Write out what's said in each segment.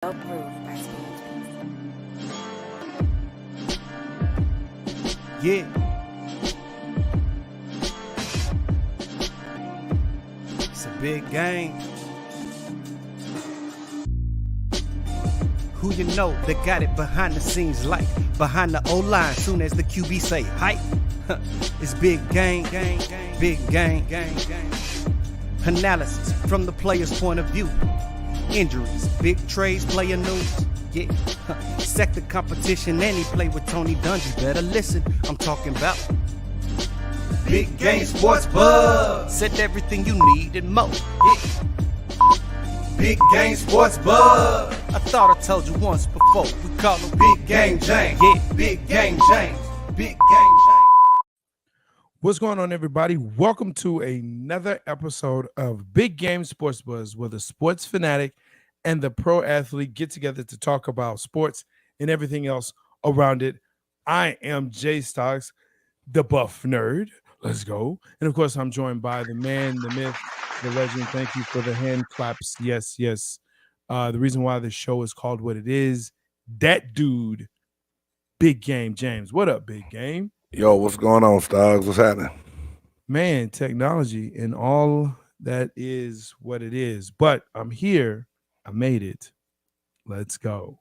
Yeah. It's a big game. Who you know that got it behind the scenes like behind the O-line soon as the QB say hype? It's big game, big game. Analysis from the player's point of view. Injuries, big trades, player news. Yeah, sector competition, and he play with Tony Dungy. Better listen, I'm talking about Big Game Sports Buzz. Said everything you need and more. Yeah. Big Game Sports Buzz. I thought I told you once before. We call him Big Game James. Yeah, Big Game James. Big Game James. What's going on, everybody? Welcome to another episode of Big Game Sports Buzz, where the sports fanatic and the pro athlete get together to talk about sports and everything else around it. I am Jay Stocks, the buff nerd. Let's go. And of course, I'm joined by the man, the myth, the legend. Thank you for the hand claps. Yes. The reason why the show is called what it is, that dude, Big Game James. What up, Big Game? Yo, what's going on, Stocks? What's happening? Man, technology and all that is what it is. But I'm here. I made it. Let's go.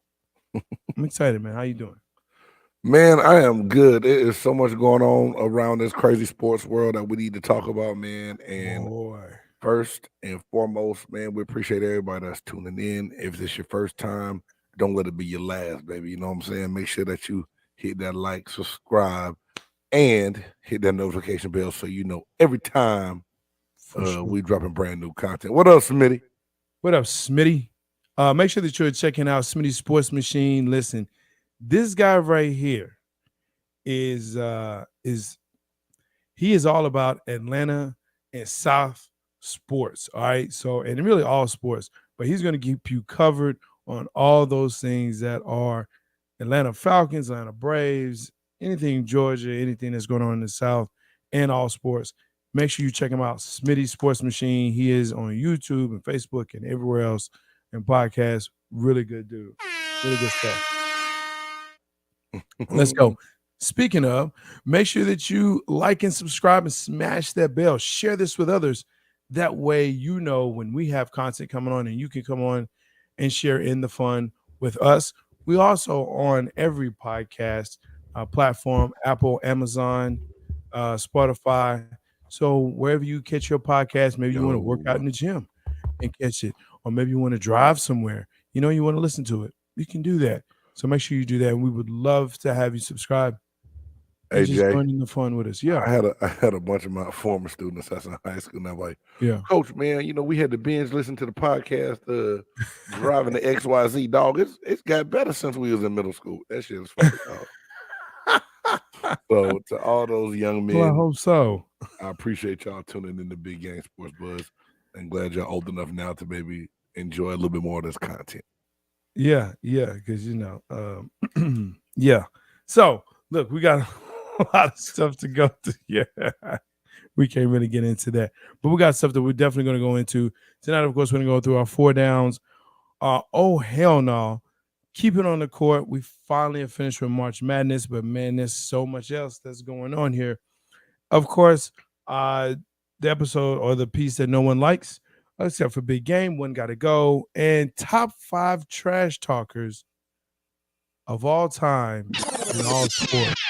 I'm excited, man. How you doing? Man, I am good. There is so much going on around this crazy sports world that we need to talk about, man. And first and foremost, man, we appreciate everybody that's tuning in. If this is your first time, don't let it be your last, baby. You know what I'm saying? Make sure that you hit that like, subscribe, and hit that notification bell so you know every time we dropping brand new content. What up, Smitty? What up, Smitty? Make sure that you're checking out Smitty's Sports Machine. Listen, this guy right here is all about Atlanta and South sports. All right. So, and really all sports, but he's going to keep you covered on all those things that are Atlanta Falcons, Atlanta Braves, anything Georgia, anything that's going on in the South, and all sports. Make sure you check him out, Smitty's Sports Machine. He is on YouTube and Facebook and everywhere else and podcasts. Really good dude. Really good stuff. Let's go. Speaking of, make sure that you like and subscribe and smash that bell. Share this with others. That way you know when we have content coming on and you can come on and share in the fun with us. We also on every podcast platform, Apple, Amazon, Spotify. So wherever you catch your podcast, maybe you want to work out in the gym and catch it, or maybe you want to drive somewhere, you want to listen to it. You can do that. So make sure you do that. And we would love to have you subscribe. Hey, just Jay, joining the fun with us. Yeah. I had a bunch of my former students that's in high school, and I'm like, yeah, Coach, man, we had to binge listen to the podcast driving the XYZ, dog. It's got better since we was in middle school. That shit is funny, dog. So to all those young men, well, I hope so. I appreciate y'all tuning in to Big Game Sports Buzz, and glad y'all old enough now to maybe enjoy a little bit more of this content. Yeah, because yeah. So look, we got a lot of stuff to go to. Yeah, we can't really get into that, but we got stuff that we're definitely going to go into tonight. Of course, we're going to go through our 4 downs. Oh hell no! Keep it on the court. We finally have finished with March Madness, but man, there's so much else that's going on here. Of course, the episode or the piece that no one likes, except for Big Game, one got to go. And top 5 trash talkers of all time in all sports.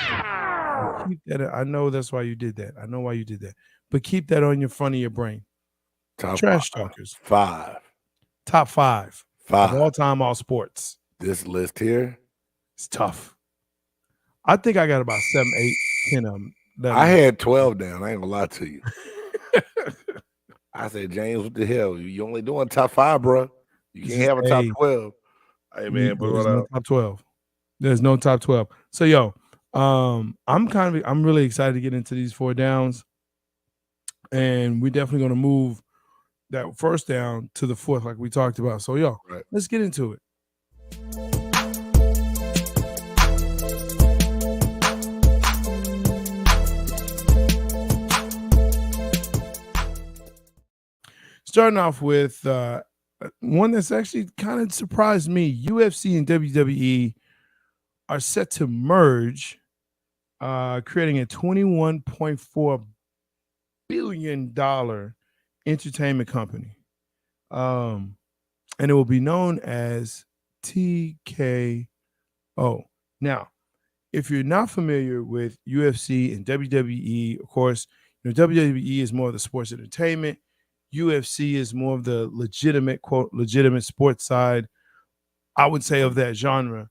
Keep that. I know that's why you did that. I know why you did that. But keep that on your front of your brain. Top trash 5. talkers. 5. Top 5 of all time, all sports. This list here, it's tough. I think I got about 7, 8, 10 of them. I had 12 down. I ain't gonna lie to you. I said, James, what the hell? You only doing top 5, bro. You can't have a top 12. Hey man, but there's no top 12. There's no top 12. So yo, I'm really excited to get into these 4 downs, and we're definitely gonna move that first down to the 4th, like we talked about. So yo, Let's get into it. Starting off with one that's actually kind of surprised me. UFC and WWE are set to merge, creating a $21.4 billion entertainment company. And it will be known as TKO. Now, if you're not familiar with UFC and WWE, of course, WWE is more of the sports entertainment. UFC is more of the legitimate, quote, legitimate sports side, I would say, of that genre.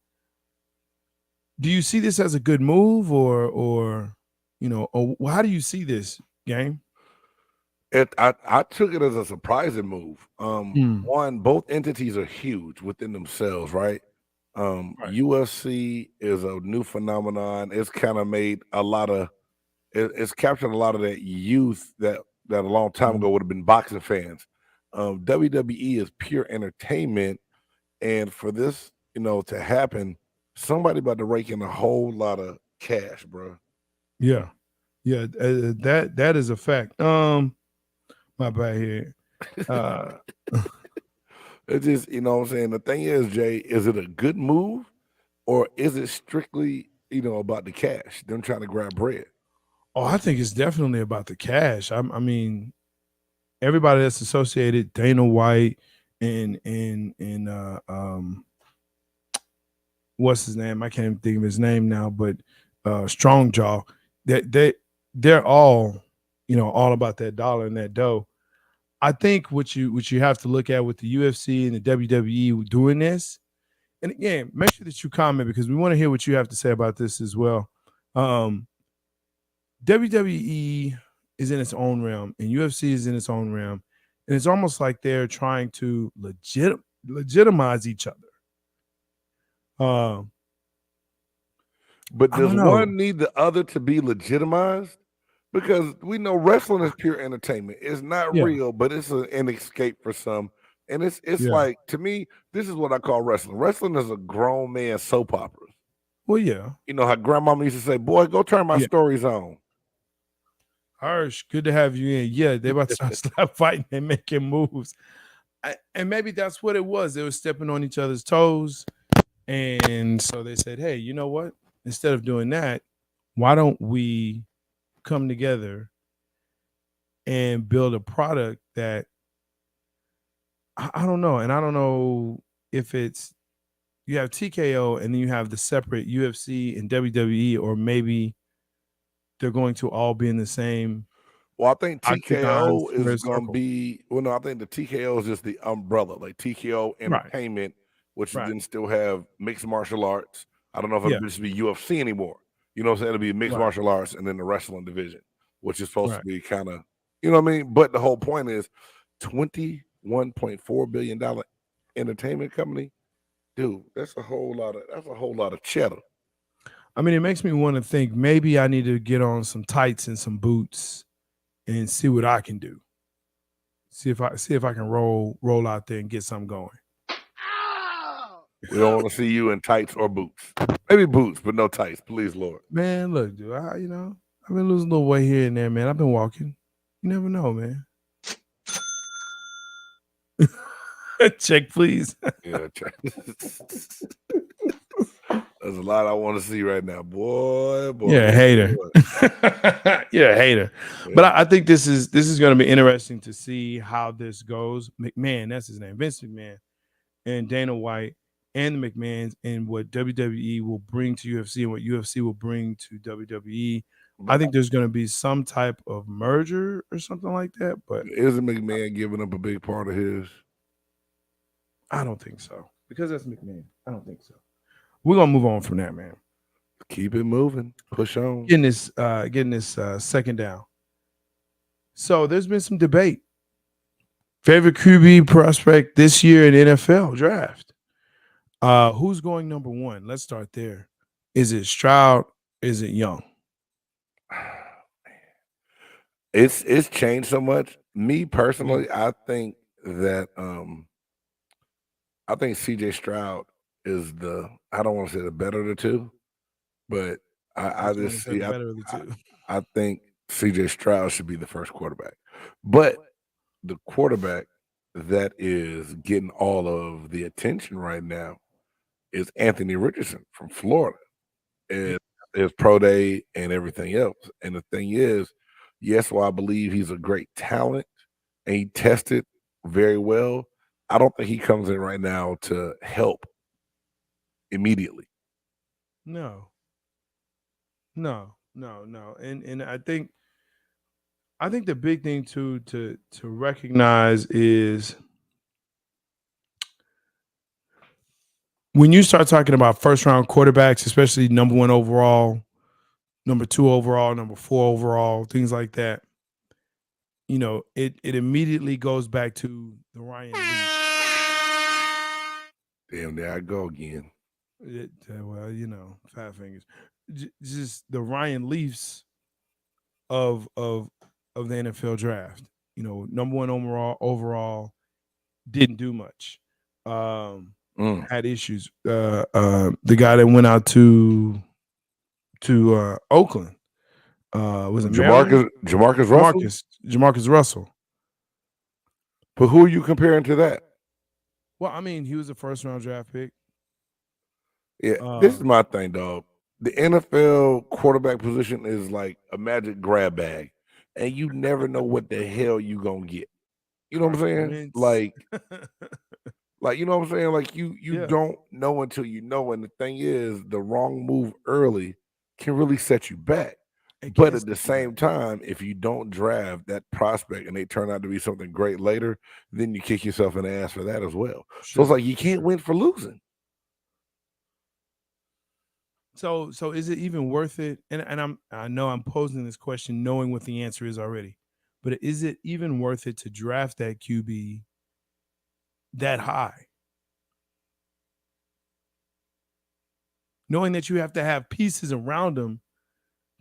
Do you see this as a good move, or how do you see this game? I took it as a surprising move. Mm, One, both entities are huge within themselves, right? right. UFC is a new phenomenon. It's kind of made a lot of it's captured a lot of that youth that a long time Mhm. ago would have been boxing fans. WWE is pure entertainment, and for this, to happen, somebody about to rake in a whole lot of cash, bro. Yeah, yeah. That is a fact. My bad here. Uh, It's just, what I'm saying. The thing is, Jay, is it a good move or is it strictly, about the cash, them trying to grab bread? oh, I think it's definitely about the cash. I mean, everybody that's associated, Dana White and what's his name? I can't even think of his name now, but Strong Jaw. They're all, all about that dollar and that dough. I think what you have to look at with the UFC and the WWE doing this, and again, make sure that you comment because we want to hear what you have to say about this as well. Um, WWE is in its own realm, and UFC is in its own realm, and it's almost like they're trying to legitimize each other. Um, But I does don't know. one need the other to be legitimized? Because we know wrestling is pure entertainment. It's not Yeah, real, but it's an escape for some. And it's yeah. like, to me, this is what I call wrestling. Wrestling is a grown man soap opera. Well, yeah, You know how grandmama used to say, "Boy, go turn my yeah. stories on." Harsh, good to have you in. Yeah, they about to start fighting and making moves, and maybe that's what it was. They were stepping on each other's toes, and so they said, "Hey, you know what? Instead of doing that, why don't we come together and build a product that I don't know, and I don't know if it's you have TKO and then you have the separate UFC and WWE, or maybe they're going to all be in the same Well, I think octagon TKO is square gonna circle. be no, I think the TKO is just the umbrella, like TKO Right, Entertainment, which right. then still have mixed martial arts. I don't know if Yeah, it'll just be UFC anymore. You know what I'm saying? It'll be mixed right, martial arts and then the wrestling division, which is supposed to right. be kind of, you know what I mean? But the whole point is $21.4 billion entertainment company. Dude, that's a whole lot of cheddar. I mean, it makes me want to think maybe I need to get on some tights and some boots and see what I can do. See if I can roll out there and get something going. We don't want to see you in tights or boots. Maybe boots, but no tights, please, Lord. Man, look, dude, I've been losing a little weight here and there, man. I've been walking. You never know, man. Check, please. Yeah, there's a lot I want to see right now, boy. You're a hater. You're a hater. Yeah. But I think this is going to be interesting to see how this goes. McMahon, that's his name, Vince McMahon, and Dana White, and the McMahons, and what WWE will bring to UFC and what UFC will bring to WWE. I think there's going to be some type of merger or something like that, but Isn't McMahon giving up a big part of his? I don't think so because that's McMahon. I don't think so. We're gonna move on from that, man. Keep it moving. Push on. Getting this second down. So there's been some debate. Favorite QB prospect this year in NFL draft. Who's going number one? Let's start there. Is it Stroud? Is it Young? It's changed so much. Me personally, I think that I think CJ Stroud is I don't want to say the better of the two, but I just see better of the two. I think CJ Stroud should be the first quarterback. But the quarterback that is getting all of the attention right now is Anthony Richardson from Florida. His pro day and everything else. And the thing is, yes, while I believe he's a great talent and he tested very well, I don't think he comes in right now to help immediately. No. And I think the big thing to recognize is when you start talking about first round quarterbacks, especially number 1 overall, number 2 overall, number 4 overall, things like that, it immediately goes back to the Ryan Leaf. Damn, there I go again. Well, fat fingers. Just the Ryan Leafs of the NFL draft. Number 1 overall didn't do much. Had issues. The guy that went out to Oakland was it Jamarcus Russell? Jamarcus Russell. But who are you comparing to that? Well, I mean, he was a first round draft pick. Yeah, this is my thing, dog. The NFL quarterback position is like a magic grab bag, and you never know what the hell you gonna get. You know what I'm saying? Like you know what I'm saying? Like you don't know until you know. And the thing is, the wrong move early can really set you back. But at the same time, if you don't draft that prospect and they turn out to be something great later, then you kick yourself in the ass for that as well. So it's like you can't win for losing. So is it even worth it? And I know I'm posing this question knowing what the answer is already, but is it even worth it to draft that QB that high? Knowing that you have to have pieces around them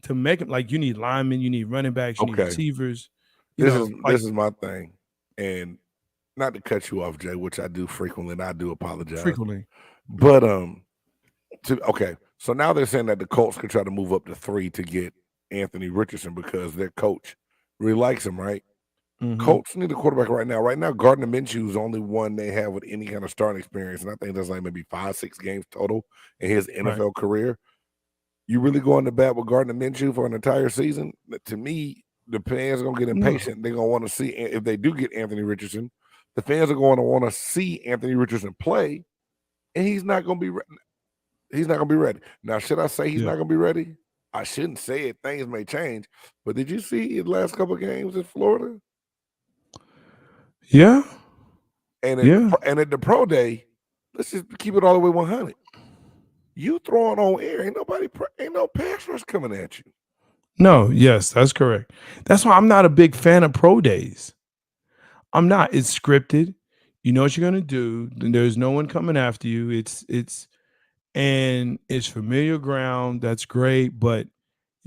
to make it, like you need linemen, you need running backs, you need receivers. This is my thing. And not to cut you off, Jay, which I do frequently, and I do apologize. Frequently. But so now they're saying that the Colts could try to move up to 3 to get Anthony Richardson because their coach really likes him, right? Mm-hmm. Colts need a quarterback right now. Right now, Gardner Minshew is the only one they have with any kind of starting experience, and I think that's like maybe 5-6 games total in his NFL career. You really going to bat with Gardner Minshew for an entire season? To me, the fans are going to get impatient. They're going to want to see, if they do get Anthony Richardson, the fans are going to want to see Anthony Richardson play, and he's not going to be ready. He's not going to be ready. Now, should I say he's not going to be ready? I shouldn't say it. Things may change. But did you see his last couple of games in Florida? Yeah. And at the pro day, let's just keep it all the way 100. You throwing on air, ain't no pass rush coming at you. No, yes, that's correct. That's why I'm not a big fan of pro days. I'm not. It's scripted. You know what you're gonna do. There's no one coming after you. It's familiar ground. That's great, but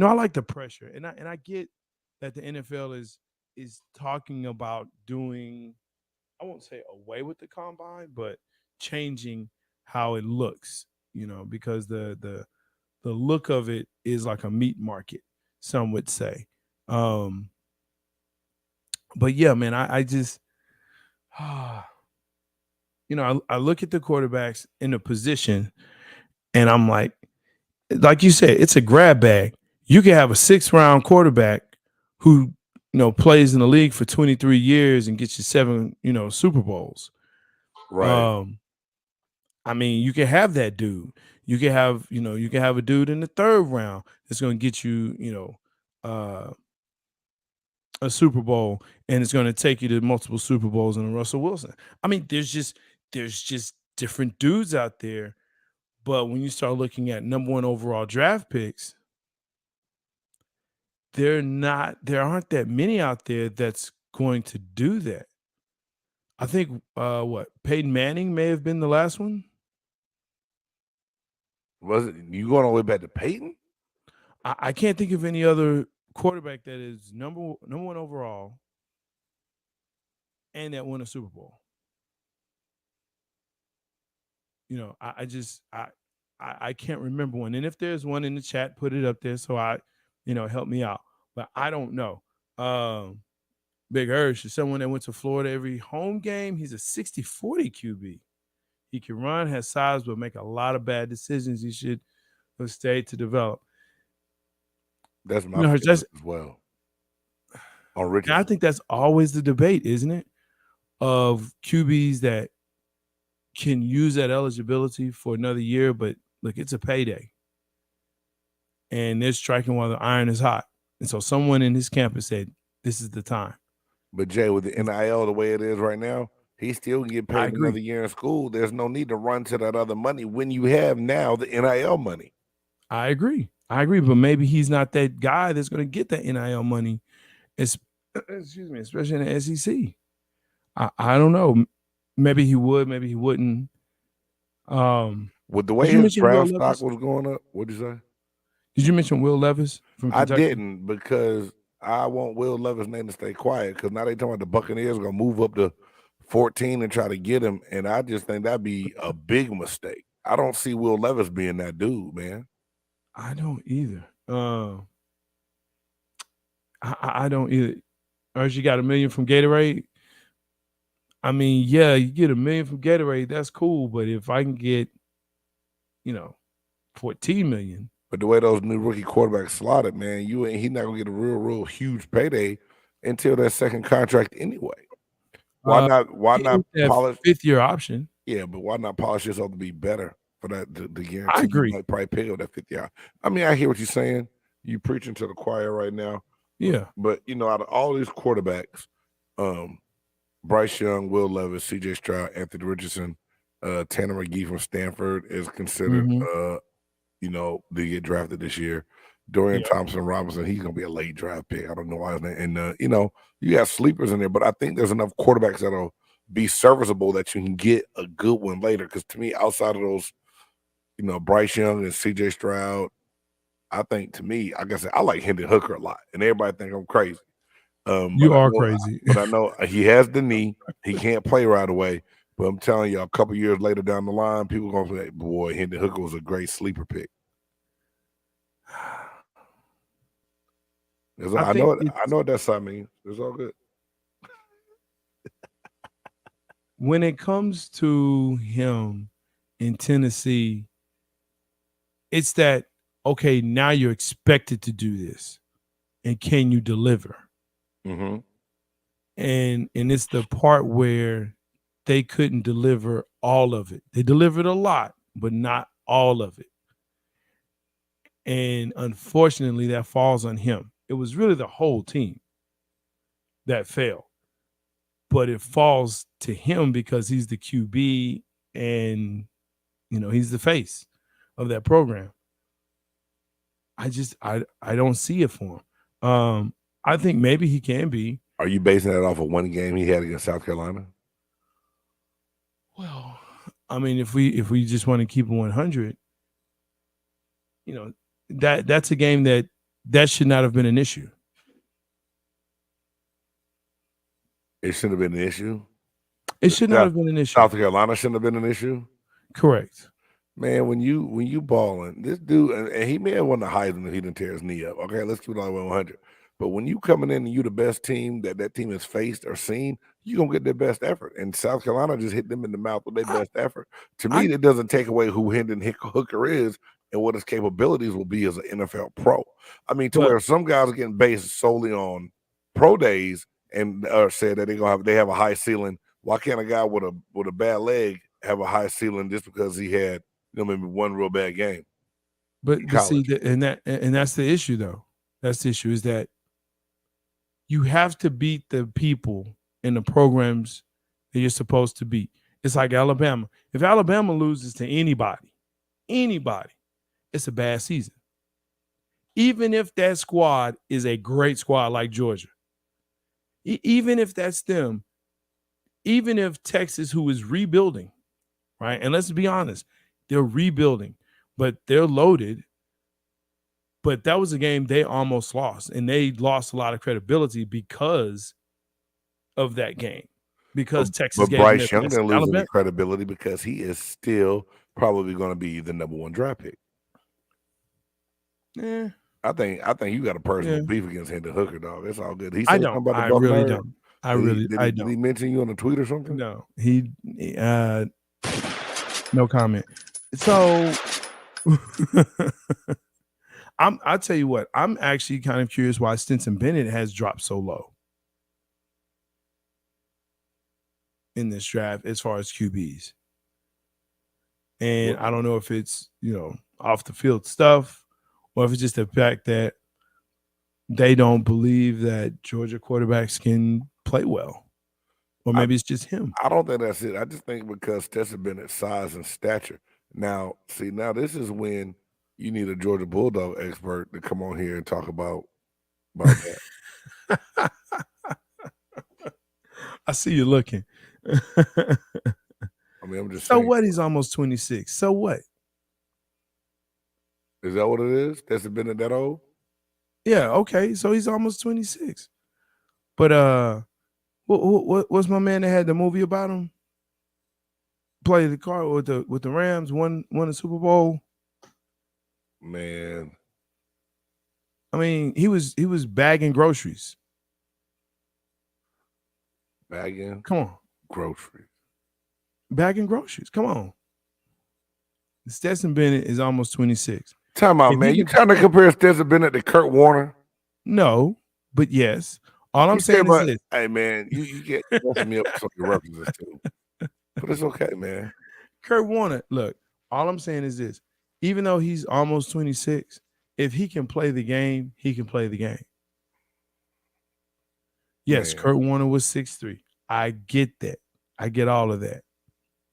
I like the pressure, and I get that the NFL is talking about doing, I won't say away with the combine, but changing how it looks. Because the look of it is like a meat market, some would say. But yeah, man, I just, I look at the quarterbacks in a position, and I'm like you said, it's a grab bag. You can have a 6th round quarterback who plays in the league for 23 years and gets you 7 Super Bowls. Right. I mean, you can have that dude. You can have a dude in the 3rd round that's going to get you, a Super Bowl, and it's going to take you to multiple Super Bowls in a Russell Wilson. I mean, there's just different dudes out there, but when you start looking at number 1 overall draft picks, there aren't that many out there that's going to do that. I think Peyton Manning may have been the last one. Was it you going all the way back to Peyton? I can't think of any other quarterback that is number 1 overall and that won a Super Bowl. I can't remember one. And if there's one in the chat, put it up there so help me out. But I don't know. Big Hirsch is someone that went to Florida every home game. He's a 60-40 QB. He can run, has size, but make a lot of bad decisions. He should have stayed to develop. That's my favorite as well. On Richardson. I think that's always the debate, isn't it? Of QBs that can use that eligibility for another year, but look, it's a payday. And they're striking while the iron is hot. And so someone in his campus said, this is the time. But Jay, with the NIL the way it is right now, he still can get paid another year in school. There's no need to run to that other money when you have now the NIL money. I agree. But maybe he's not that guy that's going to get that NIL money. Especially in the SEC. I don't know. Maybe he would. Maybe he wouldn't. With the way his draft stock was going up, what'd you say? Did you mention Will Levis from Kentucky? I didn't, because I want Will Levis' name to stay quiet, because now they talking about the Buccaneers are going to move up to 14 and try to get him, and I just think that'd be a big mistake. I don't see Will Levis being that dude, man. I don't either. I don't either. You got $1 million from Gatorade. I mean, yeah, you get $1 million from Gatorade, that's cool. But if I can get, $14 million. But the way those new rookie quarterbacks slotted, man, he's not gonna get a real huge payday until that second contract anyway. Why not polish 5th-year option? Yeah, but why not polish yourself to be better for that the guarantee? I agree. You might probably pick up that 5th year. I mean, I hear what you're saying. You preaching to the choir right now. Yeah. But out of all these quarterbacks, Bryce Young, Will Levis, CJ Stroud, Anthony Richardson, Tanner McGee from Stanford is considered to get drafted this year. Dorian Thompson Robinson, he's gonna be a late draft pick. I don't know why his name. And you got sleepers in there, but I think there's enough quarterbacks that'll be serviceable that you can get a good one later. Because to me, outside of those, Bryce Young and CJ Stroud, I think, to me, like I said, I like Hendon Hooker a lot, and everybody think I'm crazy. You are crazy. But I know he has the knee. He can't play right away. But I'm telling you, a couple years later down the line, people are going to say, boy, Hendon Hooker was a great sleeper pick. I know what that side means. It's all good. When it comes to him in Tennessee, it's that, okay, now you're expected to do this. And can you deliver? Mm-hmm. And it's the part where they couldn't deliver all of it. They delivered a lot, but not all of it. And unfortunately, that falls on him. It was really the whole team that failed. But it falls to him because he's the QB and, he's the face of that program. I don't see it for him. I think maybe he can be. Are you basing that off of one game he had against South Carolina? Well, I mean, if we just want to keep it 100, that's a game that should not have been an issue. It shouldn't have been an issue? It should not have been an issue. South Carolina shouldn't have been an issue? Correct. Man, when you balling, this dude, and he may have won the Heisman if he didn't tear his knee up. Okay, let's keep it all the way 100. But when you coming in and you the best team that team has faced or seen, you're going to get their best effort. And South Carolina just hit them in the mouth with their best effort. To me, that doesn't take away who Hendon Hooker is and what his capabilities will be as an NFL pro. I mean, where some guys are getting based solely on pro days and said that they have a high ceiling. Why can't a guy with a bad leg have a high ceiling just because he had maybe one real bad game? But see, and that's the issue, though. That's the issue, is that you have to beat the people in the programs that you're supposed to beat. It's like Alabama. If Alabama loses to anybody, it's a bad season. Even if that squad is a great squad like Georgia, even if that's them, even if Texas, who is rebuilding, right? And let's be honest, they're rebuilding, but they're loaded. But that was a game they almost lost, and they lost a lot of credibility because of that game. Because Texas but Bryce Young didn't lose any credibility because he is still probably going to be the number 1 draft pick. Yeah. I think you got a personal beef against Hendon Hooker, dog. It's all good. I don't. I really don't. I Did he don't. mention you on a tweet or something? No, no comment. So I'll tell you what, I'm actually kind of curious why Stetson Bennett has dropped so low in this draft as far as QBs. And I don't know if it's, off the field stuff or if it's just the fact that they don't believe that Georgia quarterbacks can play well. Or maybe it's just him. I don't think that's it. I just think because Stetson Bennett's size and stature. Now this is when you need a Georgia Bulldog expert to come on here and talk about that. I see you looking. I mean, I'm just so saying. What? He's almost 26. So what? Is that what it is? Stetson Bennett that old? Yeah. Okay. So he's almost 26. But what's my man that had the movie about him? Played the car with the Rams, won the Super Bowl. Man, I mean, he was bagging groceries. Bagging? Come on. Groceries. Bagging groceries. Come on. Stetson Bennett is almost 26. Time out, man. You trying to compare Stetson Bennett to Kurt Warner? No, but yes. All I'm saying is this. Hey, man, you get messing me up with some of your references too. But it's okay, man. Kurt Warner, look, all I'm saying is this. Even though he's almost 26, if he can play the game, he can play the game. Yes, man. Kurt Warner was 6'3". I get that. I get all of that.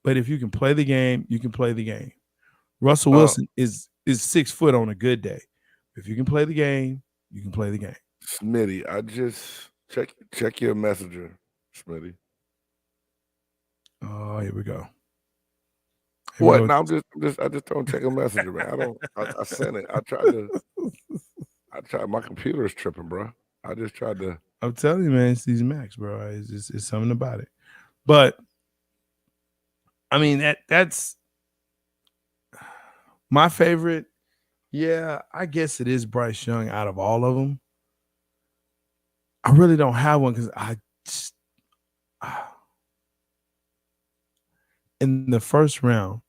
But if you can play the game, you can play the game. Russell Wilson is 6 foot on a good day. If you can play the game, you can play the game. Smitty, I just check your messenger, Smitty. Oh, here we go. What? No, I just don't check a messenger, man. I sent it. I tried. My computer is tripping, bro. I just tried to. I'm telling you, man, it's these Macs, bro. It's something about it. But I mean, that's my favorite. Yeah, I guess it is Bryce Young out of all of them. I really don't have one because in the first round,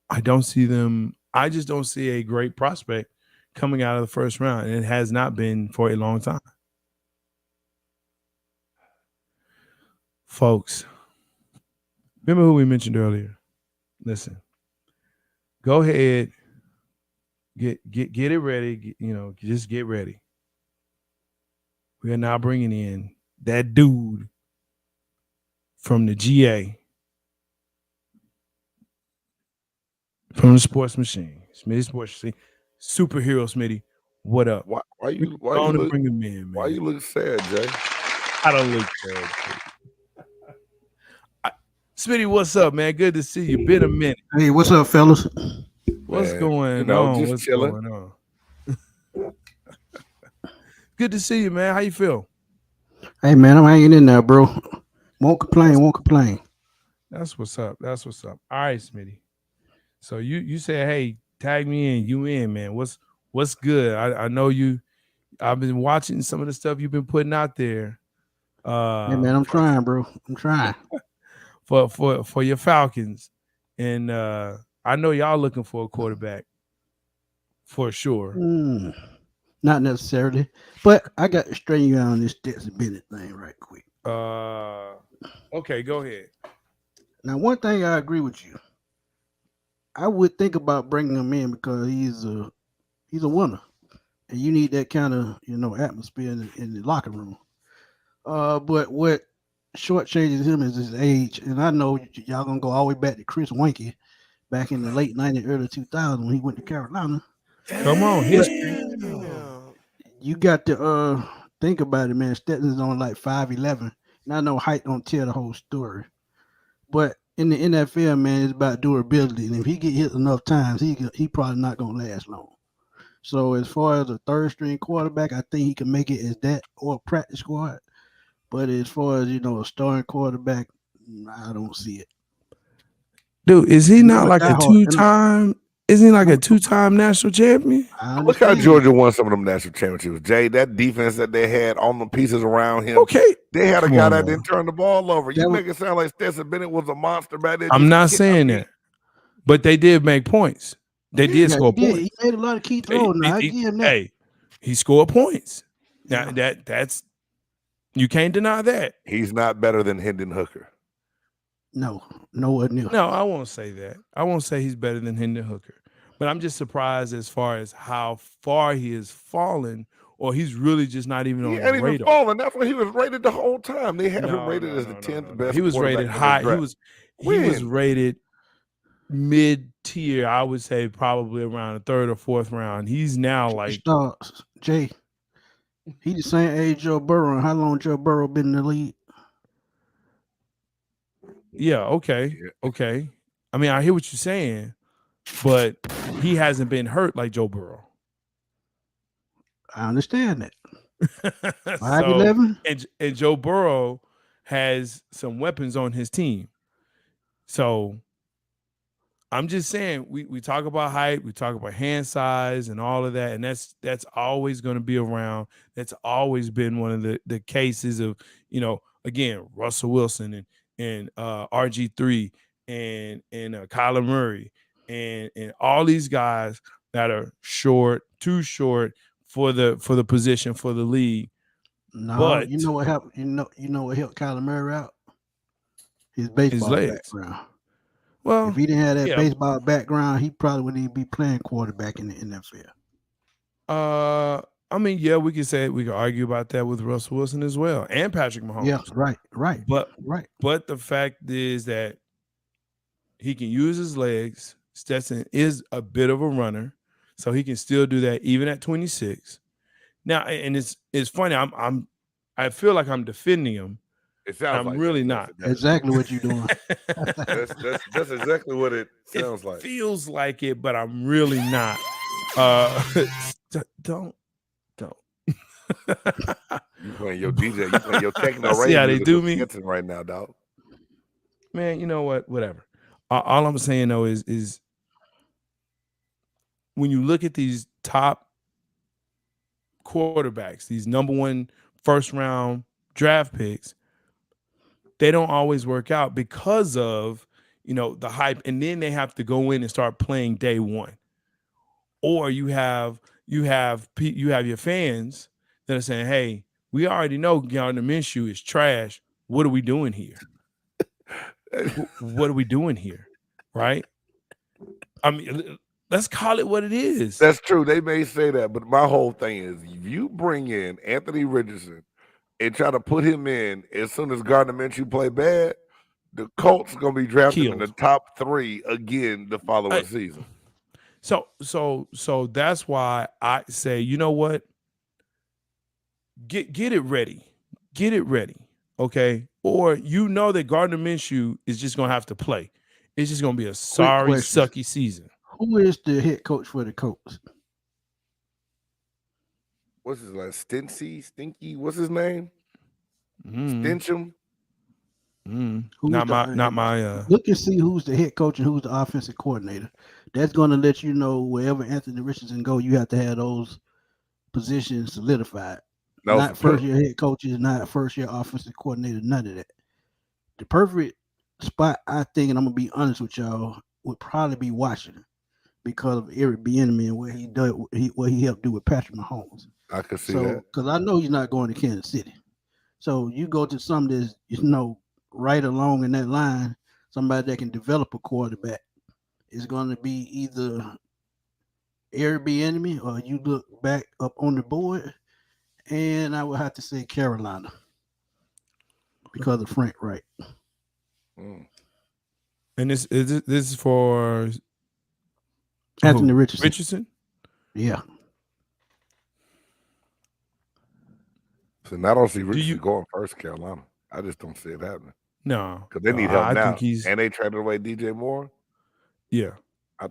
I don't see them. I just don't see a great prospect coming out of the first round, and it has not been for a long time. Folks, remember who we mentioned earlier? Listen, go ahead, get it ready. Just get ready. We are now bringing in that dude from the GA, from the Sports Machine, Smitty Sports Machine, superhero Smitty. What up? Why you look, bring him in, man? Why you look sad, Jay? I don't look sad. Smitty, what's up, man? Good to see you. Been a minute. Hey, what's up, fellas? What's going on? Just what's chilling. Going on? Good to see you, man. How you feel? Hey, man, I'm hanging in there, bro. Won't complain. That's what's up. All right, Smitty. So you said, hey, tag me in. You in, man. What's good? I know you. I've been watching some of the stuff you've been putting out there. Hey, man, I'm trying, bro. I'm trying. For your Falcons. And I know y'all looking for a quarterback for sure. Not necessarily, but I got to straighten you out on this Stetson Bennett thing right quick. Okay, go ahead. Now, one thing I agree with you. I would think about bringing him in because he's a winner, and you need that kind of atmosphere in the locker room. But what shortchanges him is his age, and I know y'all gonna go all the way back to Chris Weinke back in the late '90s, early 2000s when he went to Carolina. Come on, history. You got to think about it, man. Stetson's on like 5'11", and I know height don't tell the whole story, but in the NFL, man, it's about durability, and if he get hit enough times, he probably not gonna last long. So as far as a third string quarterback, I think he can make it as that or a practice squad. But as far as a starting quarterback, I don't see it. Dude, is he not like a two-time Isn't he like a 2-time national champion? Look how Georgia won some of them national championships. Jay, that defense that they had on the pieces around him. Okay. They had a guy that didn't turn the ball over. You make it sound like Stetson Bennett was a monster back there. I'm not saying that. But they did make points. They did score points. He made a lot of key throws. Now I give him that. Hey, he scored points. Now that's you can't deny that. He's not better than Hendon Hooker. No, nowhere near. No, I won't say that. I won't say he's better than Hendon Hooker. But I'm just surprised as far as how far he has fallen, or he's really just not even on the radar. He ain't even fallen. That's what he was rated the whole time. They had him rated as the 10th best. He was rated high. He was rated mid-tier. I would say probably around the 3rd or 4th round. He's now like Jay. He the same age Joe Burrow. How long Joe Burrow been in the league? Yeah, okay. Okay. I mean, I hear what you're saying, but he hasn't been hurt like Joe Burrow. I understand that. 5'11", and Joe Burrow has some weapons on his team. So I'm just saying we talk about height, we talk about hand size and all of that, and that's always going to be around. That's always been one of the cases of, again, Russell Wilson and RG3 and Kyler Murray and all these guys that are too short for the position, for the league. No, but you know what happened? You know what helped Kyler Murray out? His baseball background. Well, if he didn't have that baseball background, he probably wouldn't even be playing quarterback in the NFL. I mean, yeah, we could argue about that with Russell Wilson as well and Patrick Mahomes. Yeah, right. But the fact is that he can use his legs. Stetson is a bit of a runner, so he can still do that even at 26. Now, and it's funny. I feel like I'm defending him. It sounds I'm really not. Exactly what you're doing. that's exactly what it sounds like. It feels like it, but I'm really not. Don't. You playing your DJ, you playing your techno See how they do me right now, dog. Man, you know what? Whatever. All I'm saying though is when you look at these top quarterbacks, these number 1 first round draft picks, they don't always work out because of the hype, and then they have to go in and start playing day one. Or you have your fans that are saying, "Hey, we already know Gardner Minshew is trash. What are we doing here? What are we doing here?" Right? I mean, let's call it what it is. That's true. They may say that, but my whole thing is, if you bring in Anthony Richardson and try to put him in as soon as Gardner Minshew play bad, the Colts gonna be drafting in the top 3 again the following season. So that's why I say, you know what? Get it ready. Get it ready. Okay. Or that Gardner Minshew is just gonna have to play. It's just gonna be a sorry, sucky season. Who is the head coach for the Colts? What's his name? Stinky? What's his name? Stinchum? Not my. Look and see who's the head coach and who's the offensive coordinator. That's going to let you know wherever Anthony Richardson go, you have to have those positions solidified. Not first-year head coaches, not first-year offensive coordinator, none of that. The perfect spot, I think, and I'm going to be honest with y'all, would probably be Washington because of Eric Bieniemy and what he helped do with Patrick Mahomes. I could see that. Because I know he's not going to Kansas City. So you go to something that's, right along in that line, somebody that can develop a quarterback. Is going to be either Eric Bieniemy or you look back up on the board, and I would have to say Carolina because of Frank Wright. And this is for Anthony Richardson. Richardson? Yeah. So I don't see Richardson going first, Carolina. I just don't see it happening. No, because they need help now, and they traded away DJ Moore. Yeah, I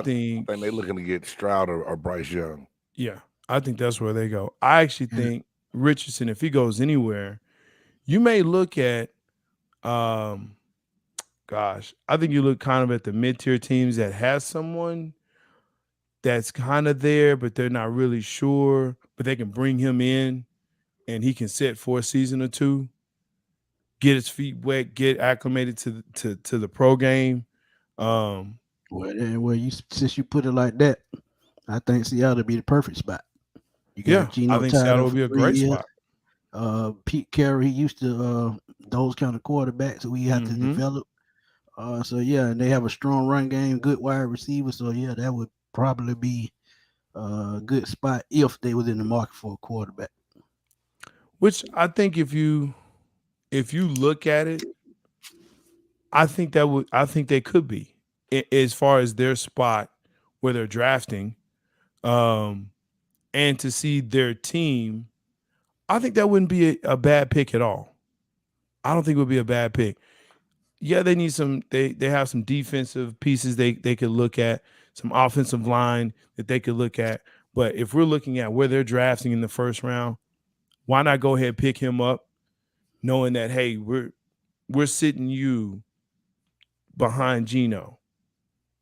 think they're looking to get Stroud or Bryce Young. Yeah, I think that's where they go. I actually think Richardson, if he goes anywhere, you may look at, I think you look kind of at the mid-tier teams that has someone, that's kind of there, but they're not really sure. But they can bring him in, and he can sit for a season or two, get his feet wet, get acclimated to the pro game. Since you put it like that, I think Seattle would be the perfect spot. You got Yeah, I Geno think tied Seattle up would for be a 3 great years. spot. Pete Carroll, he used to those kind of quarterbacks we have to develop. So yeah, and they have a strong run game, good wide receiver. So yeah, that would probably be a good spot if they was in the market for a quarterback. Which I think if you look at it, I think they could be as far as their spot where they're drafting, and to see their team, I think that wouldn't be a bad pick at all. I don't think it would be a bad pick. Yeah, they need some. They have some defensive pieces they could look at, some offensive line that they could look at. But if we're looking at where they're drafting in the first round, why not go ahead and pick him up, knowing that hey, we're sitting you behind Geno,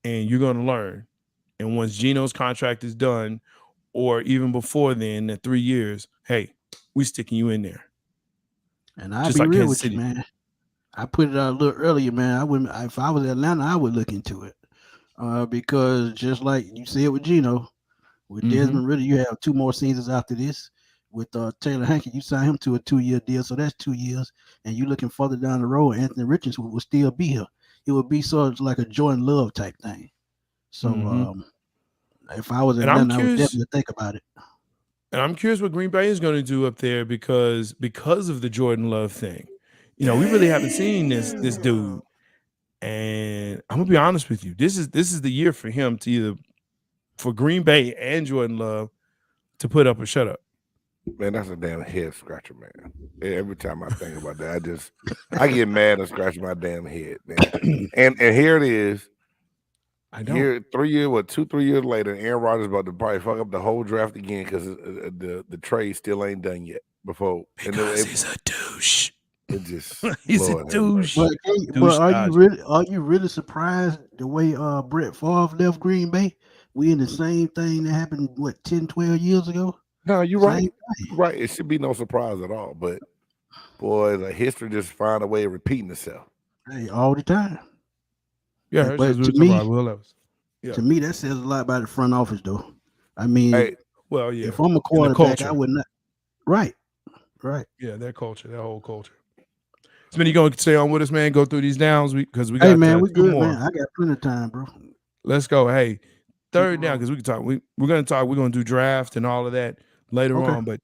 and you're going to learn. And once Geno's contract is done, or even before then, the 3 years, hey, we sticking you in there. And I'll Just be like real Kansas with City. you, man. I put it out a little earlier, man. I wouldn't. If I was Atlanta, I would look into it. Because just like you said with Geno, with Desmond Ritter, you have 2 more seasons after this. With Taylor Hankins, you signed him to a 2-year deal, so that's 2 years. And you looking further down the road, Anthony Richardson will still be here. It would be sort of like a Jordan Love type thing. So if I was Atlanta, I would definitely think about it. And I'm curious what Green Bay is going to do up there because of the Jordan Love thing. We really haven't seen this dude. And I'm gonna be honest with you. This is the year for him to either for Green Bay and Jordan Love to put up or shut up. Man, that's a damn head scratcher, man. Every time I think about that, I get mad and scratch my damn head, man. and here it is. I know. Here, 3 years, 2-3 years later, Aaron Rodgers about to probably fuck up the whole draft again because the trade still ain't done yet. Because he's a douche. It just he's Lord a douche. But are you really surprised the way Brett Favre left Green Bay? We in the same thing that happened 10, 12 years ago? No, you're right. Right. It should be no surprise at all. But boy, the history just find a way of repeating itself. Hey, all the time. Yeah, but to me, that says a lot about the front office, though. I mean, if I'm a quarterback, I would not. Right. Yeah, that culture, that whole culture. Smitty, you going to stay on with us, man? Go through these downs because we got. Hey, man, we good, more. Man. I got plenty of time, bro. Let's go. Hey, third down because we can talk. We're going to talk. We're going to do draft and all of that later on. But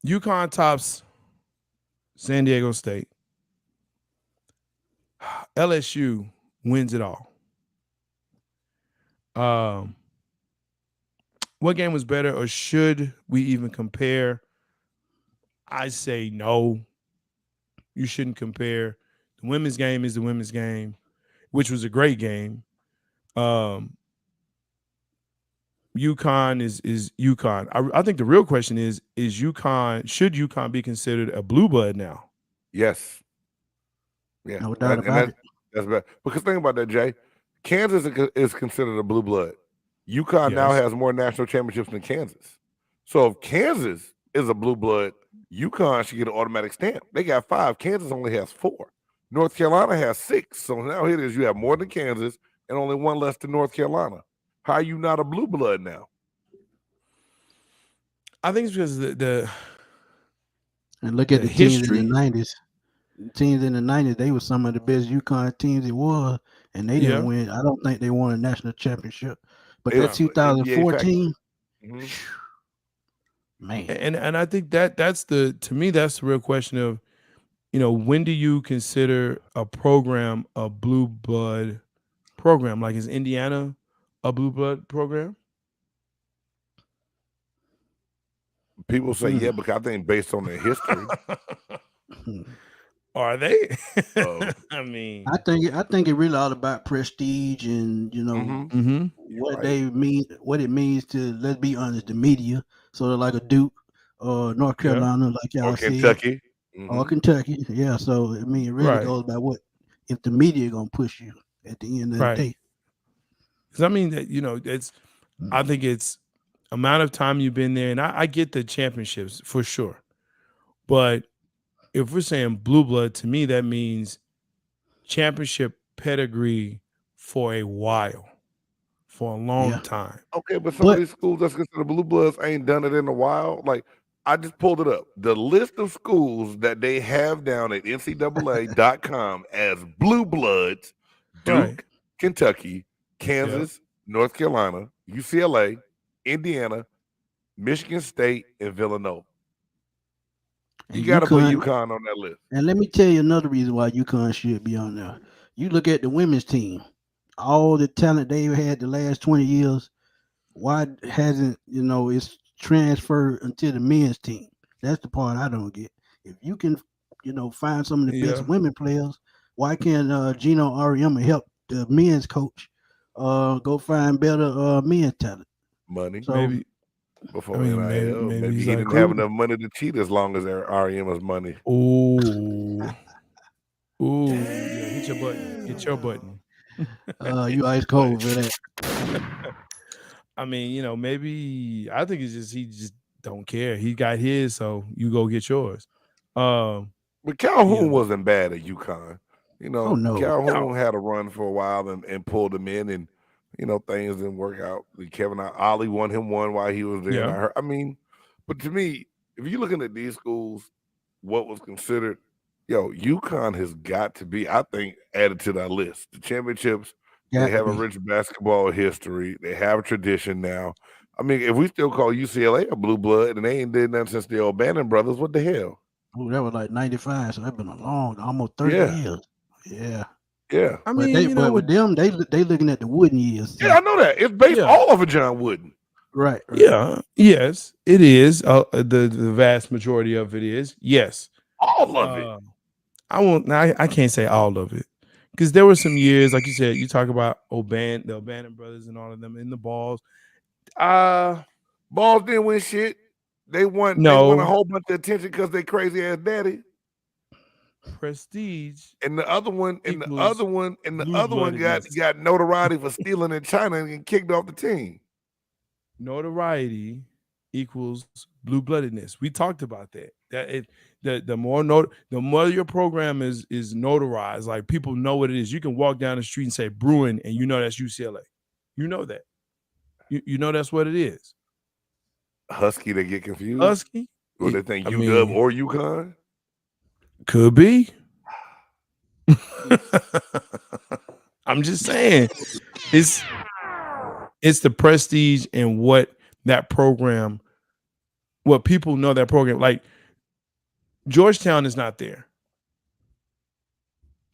UConn tops San Diego State. LSU wins it all. What game was better, or should we even compare? I say no. You shouldn't compare. The women's game is the women's game, which was a great game. UConn is UConn. I think the real question is UConn, should UConn be considered a blue blood now? Yes. Yeah. No doubt about it. That's bad. Because think about that, Jay. Kansas is considered a blue blood. UConn now has more national championships than Kansas. So if Kansas is a blue blood, UConn should get an automatic stamp. They got 5. Kansas only has 4. North Carolina has 6. So now here it is. You have more than Kansas and only 1 less than North Carolina. How are you not a blue blood now? I think it's because the and look at the teams in the 90s. Teams in the 90s, they were some of the best UConn teams it was, and they didn't win. I don't think they won a national championship. But that 2014, man. And I think that's to me, that's the real question of, when do you consider a program a blue blood program? Like, is Indiana a blue blood program? People say yeah, because I think based on their history. Are they? I mean, I think it really all about prestige and what they mean, what it means to, let's be honest, the media. So they're like a Duke or North Carolina, like y'all said, Kentucky, or Kentucky. Yeah. So I mean, it really goes by what if the media gonna push you at the end of the day. Because I mean that I think it's amount of time you've been there, and I get the championships for sure. But if we're saying blue blood, to me that means championship pedigree for a while, for a long time. Okay, but some of these schools that's considered blue bloods ain't done it in a while. Like I just pulled it up. The list of schools that they have down at NCAA.com as blue bloods: Duke, Kentucky, Kansas, North Carolina, UCLA, Indiana, Michigan State, and Villanova. You got to put UConn on that list. And let me tell you another reason why UConn should be on there. You look at the women's team, all the talent they've had the last 20 years. Why hasn't it's transferred into the men's team? That's the part I don't get. If you can, find some of the best women players, why can't Gino Auriemma help the men's coach go find better men's talent? Money, so, maybe. Before maybe he didn't have enough money to cheat as long as their Auriemma's money. Ooh, yeah, hit your button. Hit your button. You ice cold for that. I mean, maybe I think it's just he just don't care. He got his, so you go get yours. But Calhoun wasn't bad at UConn. Calhoun had a run for a while and pulled him in, and things didn't work out. Kevin Ollie won him one while he was there. I mean, but to me, if you're looking at these schools, what was considered, UConn has got to be, I think, added to that list. The championships, they have a rich basketball history. They have a tradition now. I mean, if we still call UCLA a blue blood and they ain't did nothing since the O'Bannon brothers, what the hell? Oh, that was like 95, so that's been a long, almost 30 years. Yeah. Yeah. I mean, but with them, they looking at the Wooden years. So. Yeah, I know that. It's based all over John Wooden. Right. Yeah. Yes, it is. The vast majority of it is. Yes. All of it. I can't say all of it. Because there were some years, like you said, you talk about the O'Bannon brothers and all of them in the Balls. Balls didn't win shit. They won a whole bunch of attention because they crazy ass daddy. Prestige. And the other one got notoriety for stealing in China and kicked off the team. Notoriety equals blue-bloodedness. We talked about that. The more your program is notarized, like people know what it is. You can walk down the street and say Bruin, and that's UCLA. You know that. You know that's what it is. Husky, they get confused. Husky, or they think UW or UConn. Could be. I'm just saying, it's the prestige and what that program, what people know that program. Like Georgetown is not there.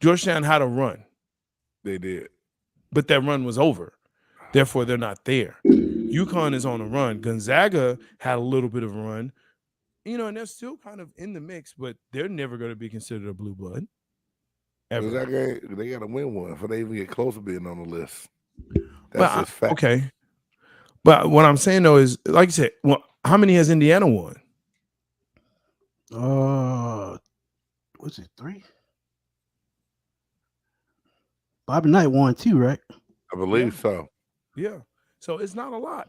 Georgetown had a run. They did. But that run was over. Therefore, they're not there. UConn is on a run. Gonzaga had a little bit of a run. And they're still kind of in the mix, but they're never going to be considered a blue blood. Ever. They got to win one before they even get close to being on the list. That's just fact. Okay. But what I'm saying, though, is, like you said, how many has Indiana won? What's it, 3? Bobby Knight won 2, right? I believe so. Yeah. So it's not a lot.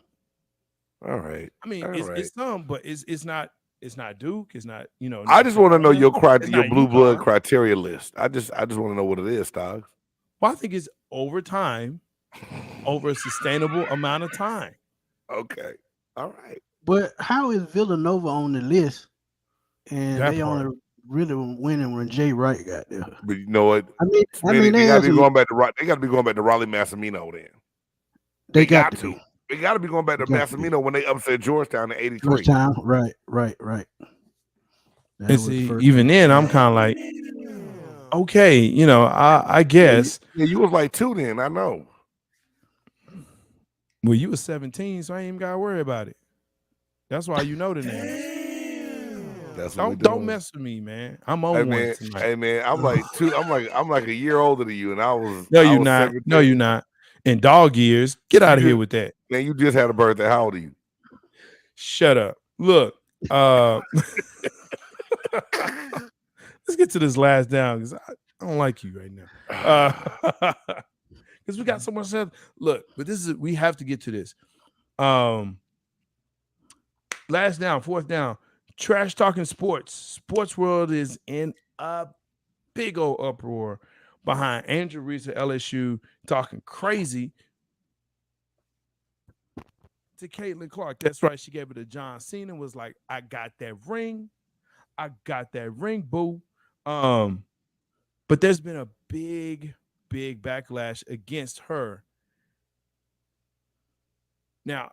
All right. I mean, it's some, but it's not Duke. It's not, I just want to know your blue blood criteria list. I just want to know what it is, Stoggs. Well, I think it's over time, over a sustainable amount of time. Okay. All right. But how is Villanova on the list? And they only really winning when Jay Wright got there. But you know what? I mean, they got to be going back to Raleigh Massimino then. They got to. They got to be going back to Massimino when they upset Georgetown in '83. Georgetown, right. And see, even then, I'm kind of like, okay, I guess. Yeah, you was like 2 then. I know. Well, you was 17, so I ain't even got to worry about it. That's why the names. Don't mess with me, man. I'm on one tonight. Hey man, I'm like 2. I'm like a year older than you, and I was. No, you're not. 17. No, you're not. In dog years, get out of here with that. Man, you just had a birthday. How old are you? Shut up. Look, let's get to this last down because I don't like you right now. Because because we got so much stuff. Look, but we have to get to this. Last down, fourth down. Trash talking sports. Sports world is in a big old uproar behind Angel Reese at LSU talking crazy to Caitlin Clark. That's right. She gave it to John Cena. Was like, I got that ring. I got that ring, boo. But there's been a big backlash against her. Now,